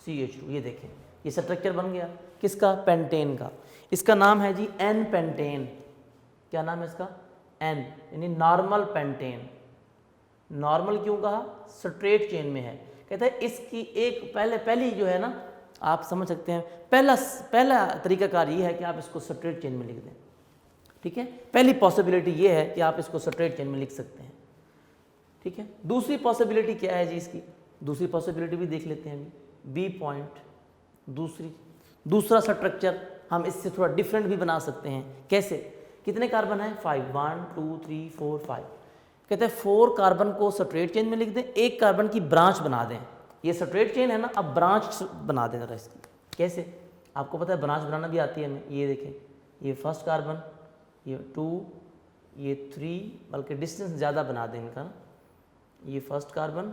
CH2। ये देखें, ये स्ट्रक्चर बन गया किसका, पेंटेन का। इसका नाम है जी N पेंटेन। क्या नाम है इसका, N, यानी नॉर्मल पेंटेन। नॉर्मल क्यों कहा, स्ट्रेट चेन में है। कहते हैं इसकी एक पहली जो है ना, आप समझ सकते हैं, पहला तरीकाकार ये है कि आप इसको स्ट्रेट चेन में लिख दें, ठीक है। पहली पॉसिबिलिटी ये है कि आप इसको स्ट्रेट चेन में लिख सकते हैं, ठीक है। दूसरी पॉसिबिलिटी क्या है जी इसकी, दूसरी पॉसिबिलिटी भी देख लेते हैं अभी। बी पॉइंट, दूसरा स्ट्रक्चर हम इससे थोड़ा डिफरेंट भी बना सकते हैं। कैसे, कितने कार्बन है, 5, 1 2 3 4 5। कहते हैं 4 कार्बन को स्ट्रेट चेन में लिख दें, एक कार्बन की ब्रांच बना दें। ये स्ट्रेट चेन है ना, अब ब्रांच बना दें जरा इसकी। कैसे, आपको पता है ब्रांच बनाना भी आती है हमें। ये देखें, ये फर्स्ट कार्बन, ये 2, ये 3, बल्कि डिस्टेंस ज़्यादा बना दें इनका। ये फर्स्ट कार्बन,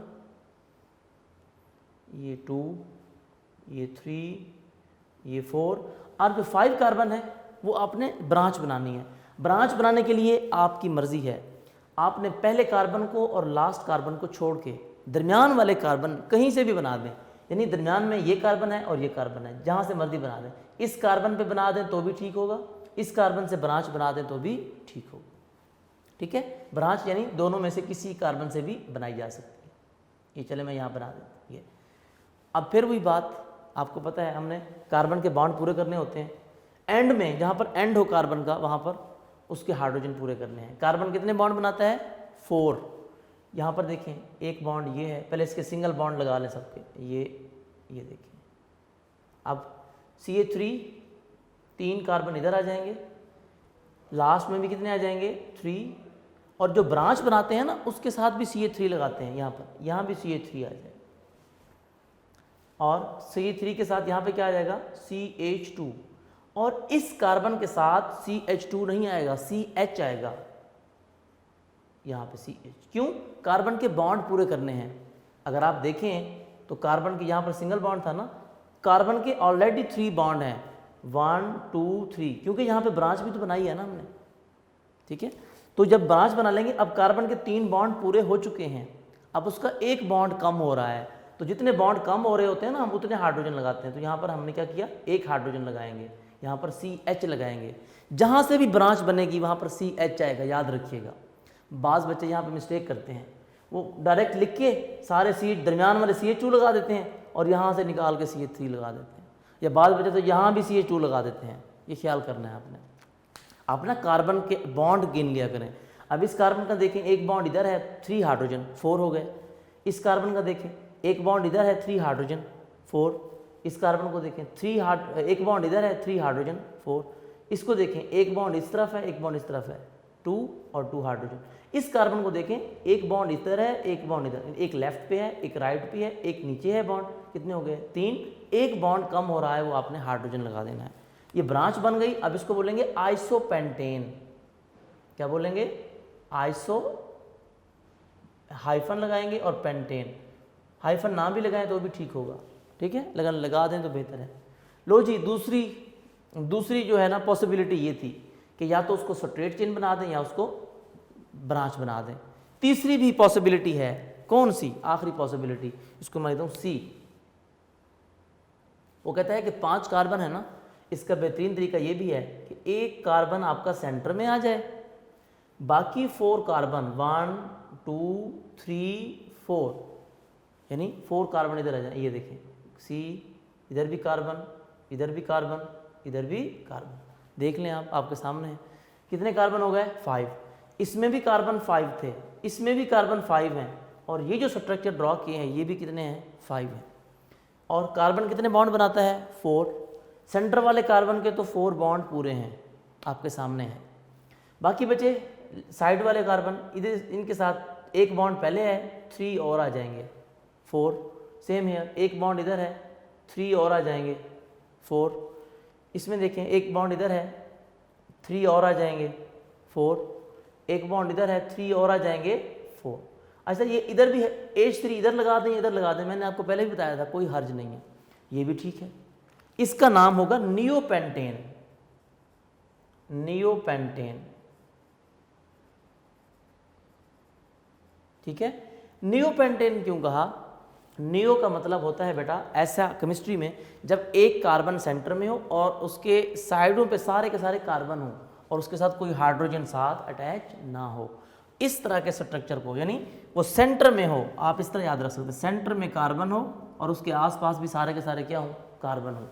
ये 2, ये 3, ये 4, और जो 5 कार्बन है वो आपने ब्रांच बनानी है। ब्रांच बनाने के लिए आपकी मर्जी है, आपने पहले कार्बन को और लास्ट कार्बन को छोड़ के दरमियान वाले कार्बन कहीं से भी बना दें, यानी दरमियान में ये कार्बन है और ये कार्बन है, जहाँ से मर्जी बना दें। इस कार्बन पे बना दें तो भी ठीक होगा, इस कार्बन से ब्रांच बना दें तो भी ठीक होगा, ठीक है। ब्रांच यानी दोनों में से किसी कार्बन से भी बनाई जा सकती है। ये चले मैं यहाँ बना देता ये। अब फिर वही बात, आपको पता है हमने कार्बन के बॉन्ड पूरे करने होते हैं, एंड में जहाँ पर एंड हो कार्बन का वहाँ पर उसके हाइड्रोजन पूरे करने हैं। कार्बन कितने बॉन्ड बनाता है, 4। यहाँ पर देखें एक बॉन्ड ये है, पहले इसके सिंगल बॉन्ड लगा लें सबके, ये देखें। अब CH3, 3 कार्बन इधर आ जाएंगे, लास्ट में भी कितने आ जाएंगे, 3, और जो ब्रांच बनाते हैं ना उसके साथ भी CH3 लगाते हैं। यहाँ पर, यहाँ भी CH3 आ जाएगा, और CH3 के साथ यहाँ पे क्या आ जाएगा, CH2, और इस कार्बन के साथ CH2 नहीं आएगा, CH आएगा यहाँ पे CH। क्यों, कार्बन के बॉन्ड पूरे करने हैं। अगर आप देखें तो कार्बन के यहाँ पर सिंगल बॉन्ड था ना, कार्बन के ऑलरेडी 3 बॉन्ड हैं, 1 2 3, क्योंकि यहाँ पे ब्रांच भी तो बनाई है ना हमने, ठीक है। तो जब ब्रांच बना लेंगे, अब कार्बन के 3 बॉन्ड पूरे हो चुके हैं, अब उसका एक बॉन्ड कम हो रहा है, तो जितने बॉन्ड कम हो रहे होते हैं ना हम उतने हाइड्रोजन लगाते हैं। तो यहाँ पर हमने क्या किया, एक हाइड्रोजन लगाएंगे, यहाँ पर CH लगाएंगे, जहाँ से भी ब्रांच बनेगी वहाँ पर CH आएगा, याद रखिएगा। बाज़ बच्चे यहाँ पे मिस्टेक करते हैं, वो डायरेक्ट लिख के सारे CH दरमियान वाले CH2 लगा देते हैं और यहाँ से निकाल के CH3 लगा देते हैं, या बाज़ बच्चे तो यहाँ भी CH2 लगा देते हैं। ये ख्याल करना है आपने, अपना कार्बन के बॉन्ड गिन लिया करें। अब इस कार्बन का देखें, एक बॉन्ड इधर है, 3 हाइड्रोजन, 4 हो गए। इस कार्बन का देखें, एक बॉन्ड इधर है, 3 हाइड्रोजन, 4। इस कार्बन को देखें, एक बॉन्ड इधर है, 3 हाइड्रोजन, 4। इसको देखें, एक बॉन्ड इस तरफ है, एक बॉन्ड इस तरफ है, 2 और 2 हाइड्रोजन। इस कार्बन को देखें, एक बॉन्ड इधर है, एक बॉन्ड इधर, एक लेफ्ट पे है, एक राइट पे है, एक नीचे है बॉन्ड, कितने हो गए, 3। एक बॉन्ड कम हो रहा है, वो आपने हाइड्रोजन लगा देना है। ये ब्रांच बन गई। अब इसको बोलेंगे आइसोपेंटेन। क्या बोलेंगे, आइसो हाइफन लगाएंगे और पेंटेन, हाइफन ना भी लगाएं तो भी ठीक होगा, ठीक है, लगा दें तो बेहतर है। लो जी, दूसरी जो है ना पॉसिबिलिटी ये थी कि या तो उसको स्ट्रेट चेन बना दें या उसको ब्रांच बना दें। तीसरी भी पॉसिबिलिटी है, कौन सी, आखिरी पॉसिबिलिटी, इसको मैं देता हूँ सी। वो कहता है कि 5 कार्बन है ना, इसका बेहतरीन तरीका ये भी है कि एक कार्बन आपका सेंटर में आ जाए, बाकी 4 कार्बन 1 2 3 4 यानी 4 कार्बन इधर आ जाए। ये देखें सी, इधर भी कार्बन, इधर भी कार्बन, इधर भी कार्बन, देख लें आप, आपके सामने है। कितने कार्बन हो गए, 5। इसमें भी कार्बन 5 थे, इसमें भी कार्बन 5 हैं, और ये जो स्ट्रक्चर ड्रॉ किए हैं ये भी कितने हैं, 5 हैं। और कार्बन कितने बॉन्ड बनाता है, 4। सेंटर वाले कार्बन के तो 4 बॉन्ड पूरे हैं, आपके सामने है। बाकी बचे साइड वाले कार्बन, इधर इनके साथ एक बॉन्ड पहले है, 3 और आ जाएंगे, 4। सेम है, एक बॉन्ड इधर है, 3 और आ जाएंगे, 4। इसमें देखें एक बॉन्ड इधर है, 3 और आ जाएंगे, 4। एक बॉन्ड इधर है, 3 और आ जाएंगे, 4। अच्छा, ये इधर भी है, H3 इधर लगा दें, इधर लगा दें, मैंने आपको पहले भी बताया था, कोई हर्ज नहीं है, ये भी ठीक है। इसका नाम होगा नियोपेंटेन, नियोपेंटेन, ठीक है। नियोपेंटेन क्यों कहा, नियो का मतलब होता है बेटा ऐसा केमिस्ट्री में जब एक कार्बन सेंटर में हो और उसके साइडों पे सारे के सारे कार्बन हो और उसके साथ कोई हाइड्रोजन साथ अटैच ना हो, इस तरह के स्ट्रक्चर को, यानी वो सेंटर में हो, आप इस तरह याद रख सकते हैं, सेंटर में कार्बन हो और उसके आसपास भी सारे के सारे क्या हो, कार्बन हो,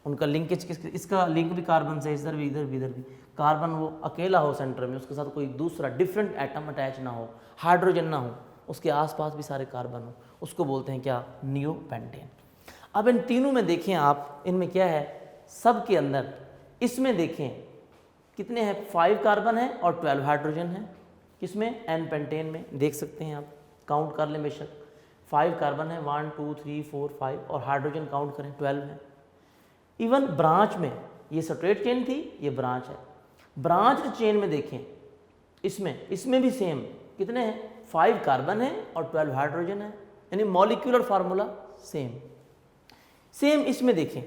उनका लिंकेज इसका लिंक भी कार्बन से, इधर भी इधर भी इधर भी कार्बन, वो अकेला हो सेंटर में, उसके साथ कोई दूसरा डिफरेंट एटम अटैच ना हो, हाइड्रोजन ना हो, उसके आसपास भी सारे कार्बन हो, उसको बोलते हैं क्या, नियोपेंटेन। अब इन तीनों में देखें आप, इनमें क्या है, सब के अंदर इसमें देखें कितने हैं, 5 कार्बन है और 12 हाइड्रोजन है। किसमें, एन पेंटेन में, देख सकते हैं आप, काउंट कर लें बेशक, 5 कार्बन है, 1 2 3 4 5, और हाइड्रोजन काउंट करें 12 है। इवन ब्रांच में, ये स्ट्रेट चेन थी, ये ब्रांच है, ब्रांच चेन में देखें, इसमें भी सेम कितने हैं, 5 कार्बन है और 12 हाइड्रोजन है, यानी मॉलिक्यूलर फार्मूला सेम इसमें देखें,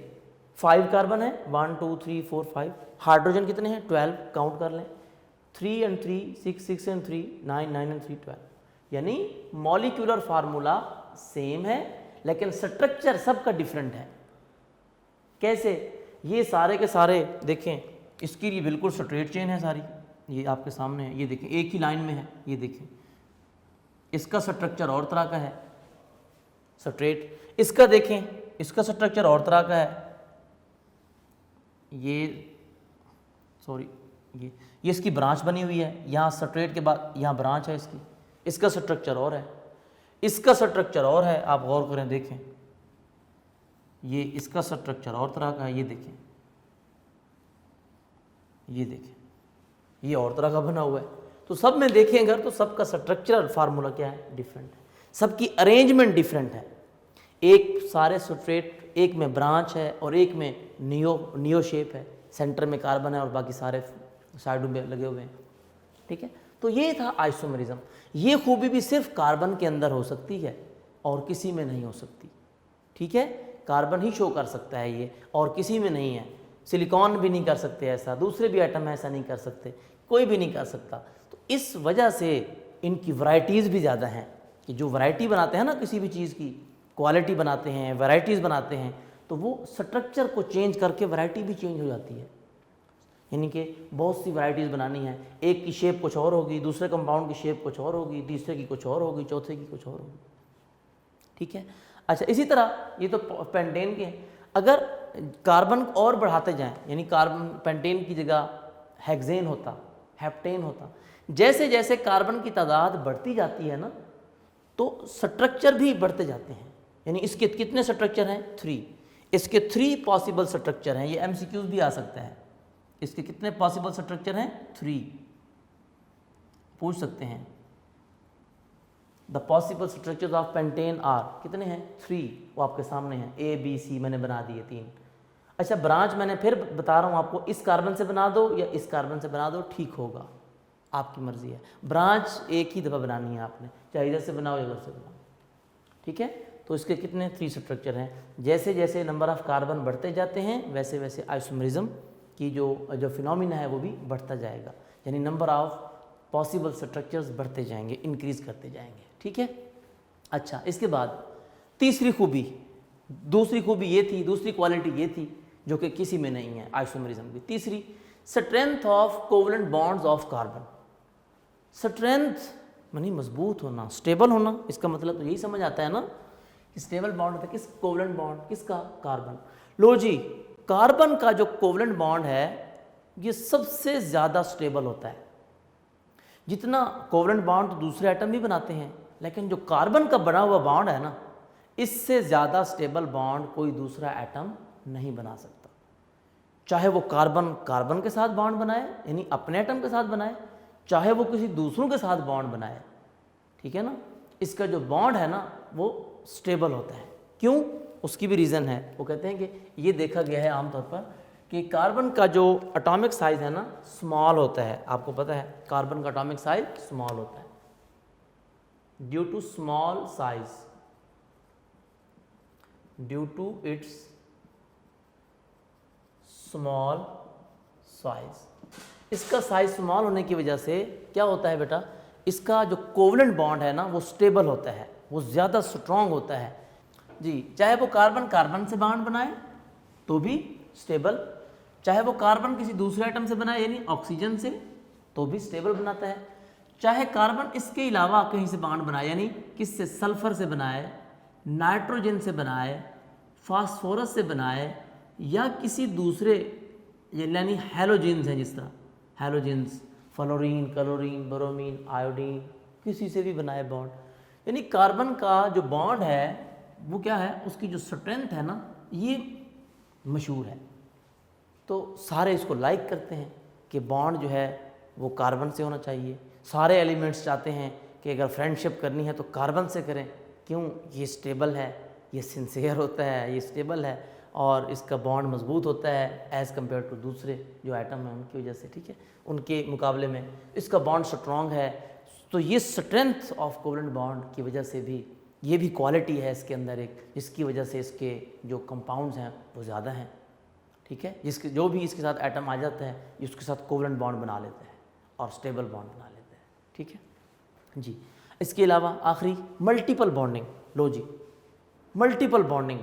5 कार्बन है, 1 2 3 4 5, हाइड्रोजन कितने हैं, 12, काउंट कर लें, 3 and 3 6 6 and 3 9 9 and 3 12, यानी मॉलिक्यूलर फार्मूला सेम है लेकिन स्ट्रक्चर सबका डिफरेंट है। कैसे, ये सारे के सारे देखें, इसके लिए बिल्कुल स्ट्रेट चेन है सारी, ये आपके सामने है, ये देखें एक ही लाइन में है, ये देखें इसका स्ट्रक्चर और तरह का है स्ट्रेट, इसका देखें इसका स्ट्रक्चर और तरह का है, ये सॉरी ये इसकी ब्रांच बनी हुई है, यहाँ स्ट्रेट के बाद यहाँ ब्रांच है इसकी, इसका स्ट्रक्चर और है, इसका स्ट्रक्चर और है, आप गौर करें देखें, ये इसका स्ट्रक्चर और तरह का है, ये देखें ये और तरह का बना हुआ है। तो सब में देखें अगर तो सबका स्ट्रक्चरल फार्मूला क्या है, डिफरेंट है, सबकी अरेंजमेंट डिफरेंट है, एक सारे स्ट्रेट, एक में ब्रांच है और एक में नियो शेप है, सेंटर में कार्बन है और बाकी सारे साइडों में लगे हुए हैं, ठीक है। तो ये था आइसोमेरिज्म। ये खूबी भी सिर्फ कार्बन के अंदर हो सकती है और किसी में नहीं हो सकती, ठीक है, कार्बन ही शो कर सकता है ये, और किसी में नहीं है, सिलिकॉन भी नहीं कर सकते ऐसा, दूसरे भी आइटम ऐसा नहीं कर सकते, कोई भी नहीं कर सकता। तो इस वजह से इनकी वैरायटीज़ भी ज़्यादा हैं, कि जो वैरायटी बनाते हैं ना किसी भी चीज़ की, क्वालिटी बनाते हैं, वैरायटीज़ बनाते हैं, तो वो स्ट्रक्चर को चेंज करके वैरायटी भी चेंज हो जाती है, यानी कि बहुत सी वैरायटीज़ बनानी है, एक की शेप कुछ और होगी, दूसरे कंपाउंड की शेप कुछ और होगी, तीसरे की कुछ और होगी, चौथे की कुछ और होगी, ठीक है। अच्छा, इसी तरह ये तो पेंटेन के हैं, अगर कार्बन और बढ़ाते जाएं, यानी कार्बन पेंटेन की जगह हेक्सेन होता, हेप्टेन होता, जैसे जैसे कार्बन की तादाद बढ़ती जाती है ना, तो स्ट्रक्चर भी बढ़ते जाते हैं, यानी इसके कितने स्ट्रक्चर हैं, 3, इसके 3 पॉसिबल स्ट्रक्चर हैं, ये एमसीक्यूज भी आ सकता है, इसके कितने पॉसिबल स्ट्रक्चर हैं, 3 पूछ सकते हैं। The possible structures of pentane are, कितने हैं, 3, वो आपके सामने हैं, ए बी सी मैंने बना दिए 3। अच्छा, ब्रांच मैंने फिर बता रहा हूँ आपको, इस कार्बन से बना दो या इस कार्बन से बना दो, ठीक होगा, आपकी मर्जी है। ब्रांच एक ही दफ़ा बनानी है आपने, चाहे इधर से बनाओ या इधर से बनाओ, ठीक है। तो इसके कितने 3 स्ट्रक्चर हैं। जैसे जैसे नंबर ऑफ़ कार्बन बढ़ते जाते हैं वैसे वैसे आइसोमरिज्म की जो फिनोमिना है वो भी बढ़ता जाएगा, यानी नंबर ऑफ़ पॉसिबल स्ट्रक्चर्स बढ़ते जाएंगे, इंक्रीज़ करते जाएंगे, ठीक है। अच्छा, इसके बाद तीसरी खूबी, दूसरी खूबी ये थी, दूसरी क्वालिटी ये थी जो कि किसी में नहीं है आइसोमरिज्म की। तीसरी, strength of covalent bonds of carbon. Strength मानी मजबूत होना, स्टेबल होना, इसका मतलब तो यही समझ आता है ना कि स्टेबल बॉन्ड होता है किस, कोवलेंट बॉन्ड किसका, कार्बन। लो जी, कार्बन का जो कोवलेंट बॉन्ड है ये सबसे ज़्यादा स्टेबल होता है। जितना कोवलेंट बॉन्ड तो दूसरे एटम भी बनाते हैं, लेकिन जो कार्बन का बना हुआ बॉन्ड है ना, इससे ज़्यादा स्टेबल बॉन्ड कोई दूसरा एटम नहीं बना सकता। चाहे वो कार्बन कार्बन के साथ बॉन्ड बनाए, यानी अपने एटम के साथ बनाए, चाहे वो किसी दूसरों के साथ बॉन्ड बनाए, ठीक है ना। इसका जो बॉन्ड है ना वो स्टेबल होता है। क्यों? उसकी भी रीज़न है। वो कहते हैं कि ये देखा गया है आमतौर पर कि कार्बन का जो एटॉमिक साइज़ है ना स्मॉल होता है। आपको पता है कार्बन का एटॉमिक साइज स्मॉल होता है, due to small size, due to its small size. इसका साइज स्मॉल होने की वजह से क्या होता है बेटा, इसका जो कोवलेंट बॉन्ड है ना वो स्टेबल होता है, वो ज़्यादा स्ट्रॉन्ग होता है जी। चाहे वो कार्बन कार्बन से बॉन्ड बनाए तो भी स्टेबल, चाहे वो कार्बन किसी दूसरे एटम से बनाए यानी ऑक्सीजन से तो भी स्टेबल बनाता है, चाहे कार्बन इसके अलावा कहीं से बॉन्ड बनाए यानी किससे, सल्फर से बनाए, नाइट्रोजन से बनाए, फास्फोरस से बनाए, या किसी दूसरे यानी हैलोजेंस हैं, जिस तरह halogens, fluorine, chlorine, bromine, iodine, किसी से भी बनाए बॉन्ड। यानी कार्बन का जो बॉन्ड है वो क्या है, उसकी जो स्ट्रेंथ है ना ये मशहूर है। तो सारे इसको लाइक करते हैं कि बॉन्ड जो है वो कार्बन से होना चाहिए। सारे एलिमेंट्स चाहते हैं कि अगर फ्रेंडशिप करनी है तो कार्बन से करें। क्यों? ये स्टेबल है, ये सिंसियर होता है, ये स्टेबल है और इसका बॉन्ड मजबूत होता है एज़ कम्पेयर टू दूसरे जो एटम हैं उनकी वजह से, ठीक है, उनके मुकाबले में इसका बॉन्ड स्ट्रॉन्ग है। तो ये स्ट्रेंथ ऑफ कोवलेंट बॉन्ड की वजह से भी ये भी क्वालिटी है इसके अंदर एक, जिसकी वजह से इसके जो कंपाउंड्स हैं वो ज़्यादा हैं, ठीक है। जिसके जो भी इसके साथ एटम आ जाता है ये उसके साथ कोवलेंट बॉन्ड बना लेते हैं और स्टेबल बॉन्ड बना लेते हैं, ठीक है जी। इसके अलावा आखिरी मल्टीपल बॉन्डिंग। लो जी, मल्टीपल बॉन्डिंग,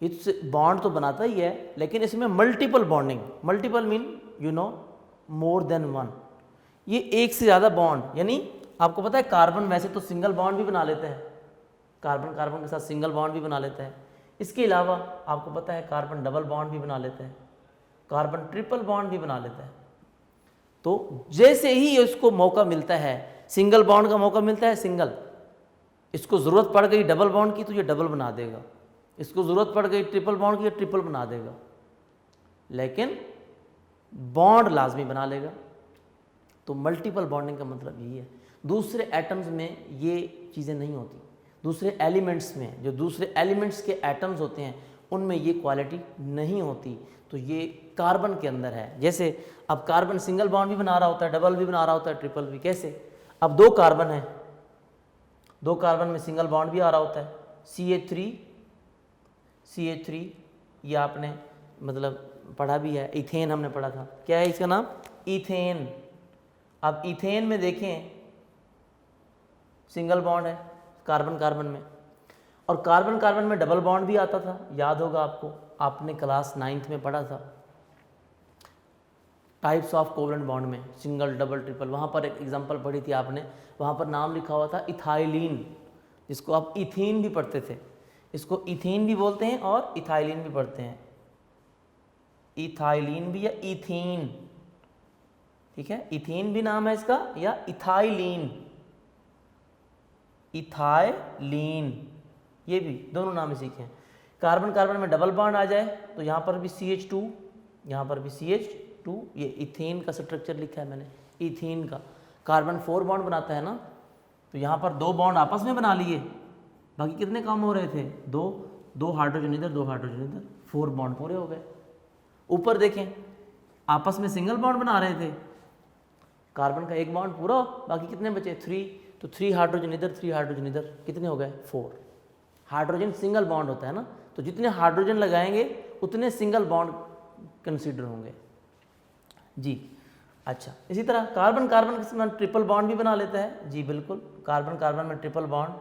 इससे बॉन्ड तो बनाता ही है लेकिन इसमें multiple bonding, multiple mean you know more than one, ये एक से ज़्यादा बॉन्ड। यानी आपको पता है कार्बन वैसे तो सिंगल बॉन्ड भी बना लेता है, कार्बन कार्बन के साथ सिंगल बॉन्ड भी बना लेता है। इसके अलावा आपको पता है कार्बन डबल बॉन्ड भी बना लेता है, कार्बन ट्रिपल बॉन्ड भी बना लेता है। तो जैसे ही इसको मौका मिलता है, सिंगल बॉन्ड का मौका मिलता है सिंगल, इसको ज़रूरत पड़ गई डबल बॉन्ड की तो ये डबल बना देगा, इसको ज़रूरत पड़ गई ट्रिपल बॉन्ड की, ये ट्रिपल बना देगा, लेकिन बॉन्ड लाजमी बना लेगा। तो मल्टीपल बॉन्डिंग का मतलब यही है। दूसरे एटम्स में ये चीज़ें नहीं होती, दूसरे एलिमेंट्स में, जो दूसरे एलिमेंट्स के एटम्स होते हैं उनमें ये क्वालिटी नहीं होती, तो ये कार्बन के अंदर है। जैसे अब कार्बन सिंगल बॉन्ड भी बना रहा होता है, डबल भी बना रहा होता है, ट्रिपल भी। कैसे? अब दो कार्बन है, दो कार्बन में सिंगल बॉन्ड भी आ रहा होता है, CH3, ये आपने मतलब पढ़ा भी है, इथेन हमने पढ़ा था, क्या है इसका नाम? इथेन। अब इथेन में देखें सिंगल बॉन्ड है कार्बन कार्बन में, और कार्बन कार्बन में डबल बॉन्ड भी आता था, याद होगा आपको, आपने क्लास 9th में पढ़ा था टाइप्स ऑफ कोवलेंट बॉन्ड में, सिंगल डबल ट्रिपल। वहाँ पर एक एग्जांपल पढ़ी थी आपने, वहाँ पर नाम लिखा हुआ था इथाइलिन, जिसको आप इथीन भी पढ़ते थे, इसको इथीन भी बोलते हैं और इथाइलिन भी पढ़ते हैं, इथाइलिन भी या इथीन, ठीक है, इथीन भी नाम है इसका या इथाइलिन, इथाइलिन, ये भी दोनों नाम सीखे हैं। कार्बन कार्बन में डबल बॉन्ड आ जाए तो यहाँ पर भी CH2, यहाँ पर भी CH2, ये इथेन का स्ट्रक्चर लिखा है मैंने, इथीन का। कार्बन 4 बॉन्ड बनाता है ना, तो यहाँ पर 2 बॉन्ड आपस में बना लिए, बाकी कितने काम हो रहे थे? दो हाइड्रोजन इधर, 2 हाइड्रोजन इधर, 4 बॉन्ड पूरे हो गए। ऊपर देखें आपस में सिंगल बॉन्ड बना रहे थे, कार्बन का एक बॉन्ड पूरा, बाकी कितने बचे 3, तो 3 हाइड्रोजन इधर 3 हाइड्रोजन इधर, कितने हो गए 4। हाइड्रोजन सिंगल बॉन्ड होता है ना, तो जितने हाइड्रोजन लगाएंगे उतने सिंगल बॉन्ड कंसीडर होंगे जी। अच्छा, इसी तरह कार्बन कार्बन के साथ ट्रिपल बॉन्ड भी बना लेता है जी, बिल्कुल। कार्बन कार्बन में ट्रिपल बॉन्ड,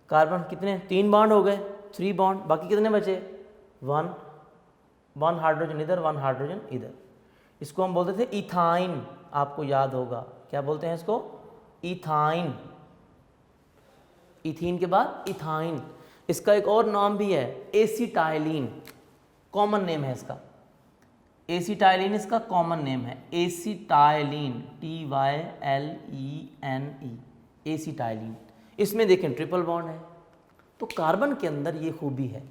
कार्बन कितने 3 बॉन्ड हो गए, 3 बॉन्ड, बाकी कितने बचे 1 हाइड्रोजन इधर 1 हाइड्रोजन इधर। इसको हम बोलते थे इथाइन, आपको याद होगा क्या बोलते हैं इसको, इथाइन। इथीन के बाद इथाइन। इसका एक और नाम भी है एसिटाइलिन, कॉमन नेम है इसका। एसिटाइलिन इसका कॉमन नेम है, एसिटाइलिन, TYLENE, एसिटाइलिन। इसमें देखें ट्रिपल बॉन्ड है, तो कार्बन के अंदर ये खूबी है,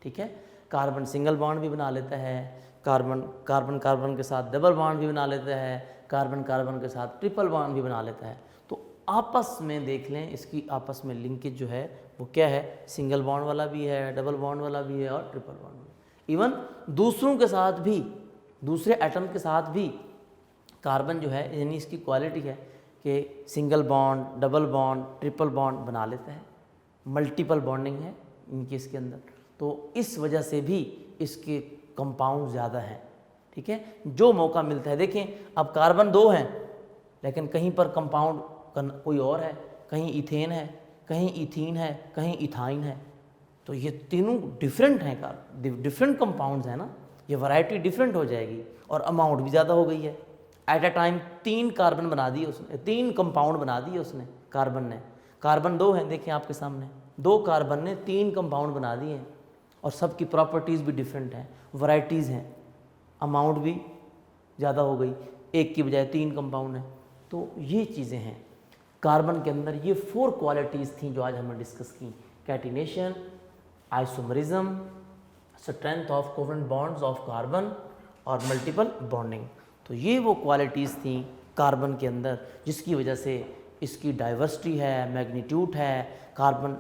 ठीक है। कार्बन सिंगल बॉन्ड भी बना लेता है, कार्बन कार्बन कार्बन के साथ डबल बॉन्ड भी बना लेता है, कार्बन कार्बन के साथ ट्रिपल बॉन्ड भी बना लेता है। तो आपस में देख लें, इसकी आपस में लिंकेज जो है वो क्या है, सिंगल बॉन्ड वाला भी है, डबल बॉन्ड वाला भी है और ट्रिपल बॉन्ड वाला। इवन दूसरों के साथ भी, दूसरे एटम के साथ भी कार्बन जो है, यानी इसकी क्वालिटी है कि single bond, double bond, triple bond बना लेता है, मल्टीपल बॉन्डिंग है इनके इसके अंदर। तो इस वजह से भी इसके कंपाउंड ज़्यादा हैं, ठीक है। जो मौका मिलता है, देखें अब कार्बन 2 हैं, लेकिन कहीं पर कंपाउंड कोई और है, कहीं इथेन है, कहीं इथीन है, कहीं इथाइन है। तो ये तीनों डिफरेंट हैं, डिफरेंट कंपाउंड्स हैं ना, ये वैरायटी डिफरेंट हो जाएगी और अमाउंट भी ज़्यादा हो गई है। एट अ टाइम 3 कार्बन बना दिए उसने, 3 कंपाउंड बना दिए उसने, कार्बन ने। कार्बन 2 हैं, देखें आपके सामने, 2 कार्बन ने 3 कंपाउंड बना दिए हैं और सबकी प्रॉपर्टीज़ भी डिफरेंट हैं, वैरायटीज़ हैं, अमाउंट भी ज़्यादा हो गई, एक की बजाय 3 कंपाउंड हैं। तो ये चीज़ें हैं कार्बन के अंदर, ये 4 क्वालिटीज़ थी जो आज हमने डिस्कस की, catenation, isomerism, strength of covalent bonds of carbon और मल्टीपल बॉन्डिंग। तो ये वो क्वालिटीज़ थी कार्बन के अंदर जिसकी वजह से इसकी डाइवर्सिटी है, मैग्नीट्यूड है, carbon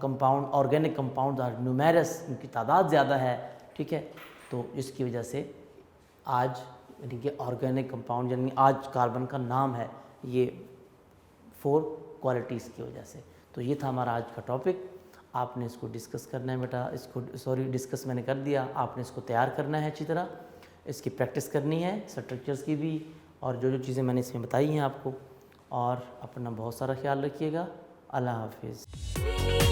compound, organic compound are numerous, इनकी तादाद ज़्यादा है, ठीक है। तो इसकी वजह से आज यानी कि ऑर्गेनिक कंपाउंड, यानी आज कार्बन का नाम है ये 4 क्वालिटीज़ की वजह से। तो ये था हमारा आज का टॉपिक। आपने इसको डिस्कस करना है बेटा, इसको डिस्कस मैंने कर दिया, आपने इसको तैयार करना है अच्छी तरह, इसकी प्रैक्टिस करनी है, स्ट्रक्चर्स की भी, और जो जो चीज़ें मैंने इसमें बताई हैं आपको। और अपना बहुत सारा ख्याल रखिएगा। अल्लाह हाफिज़।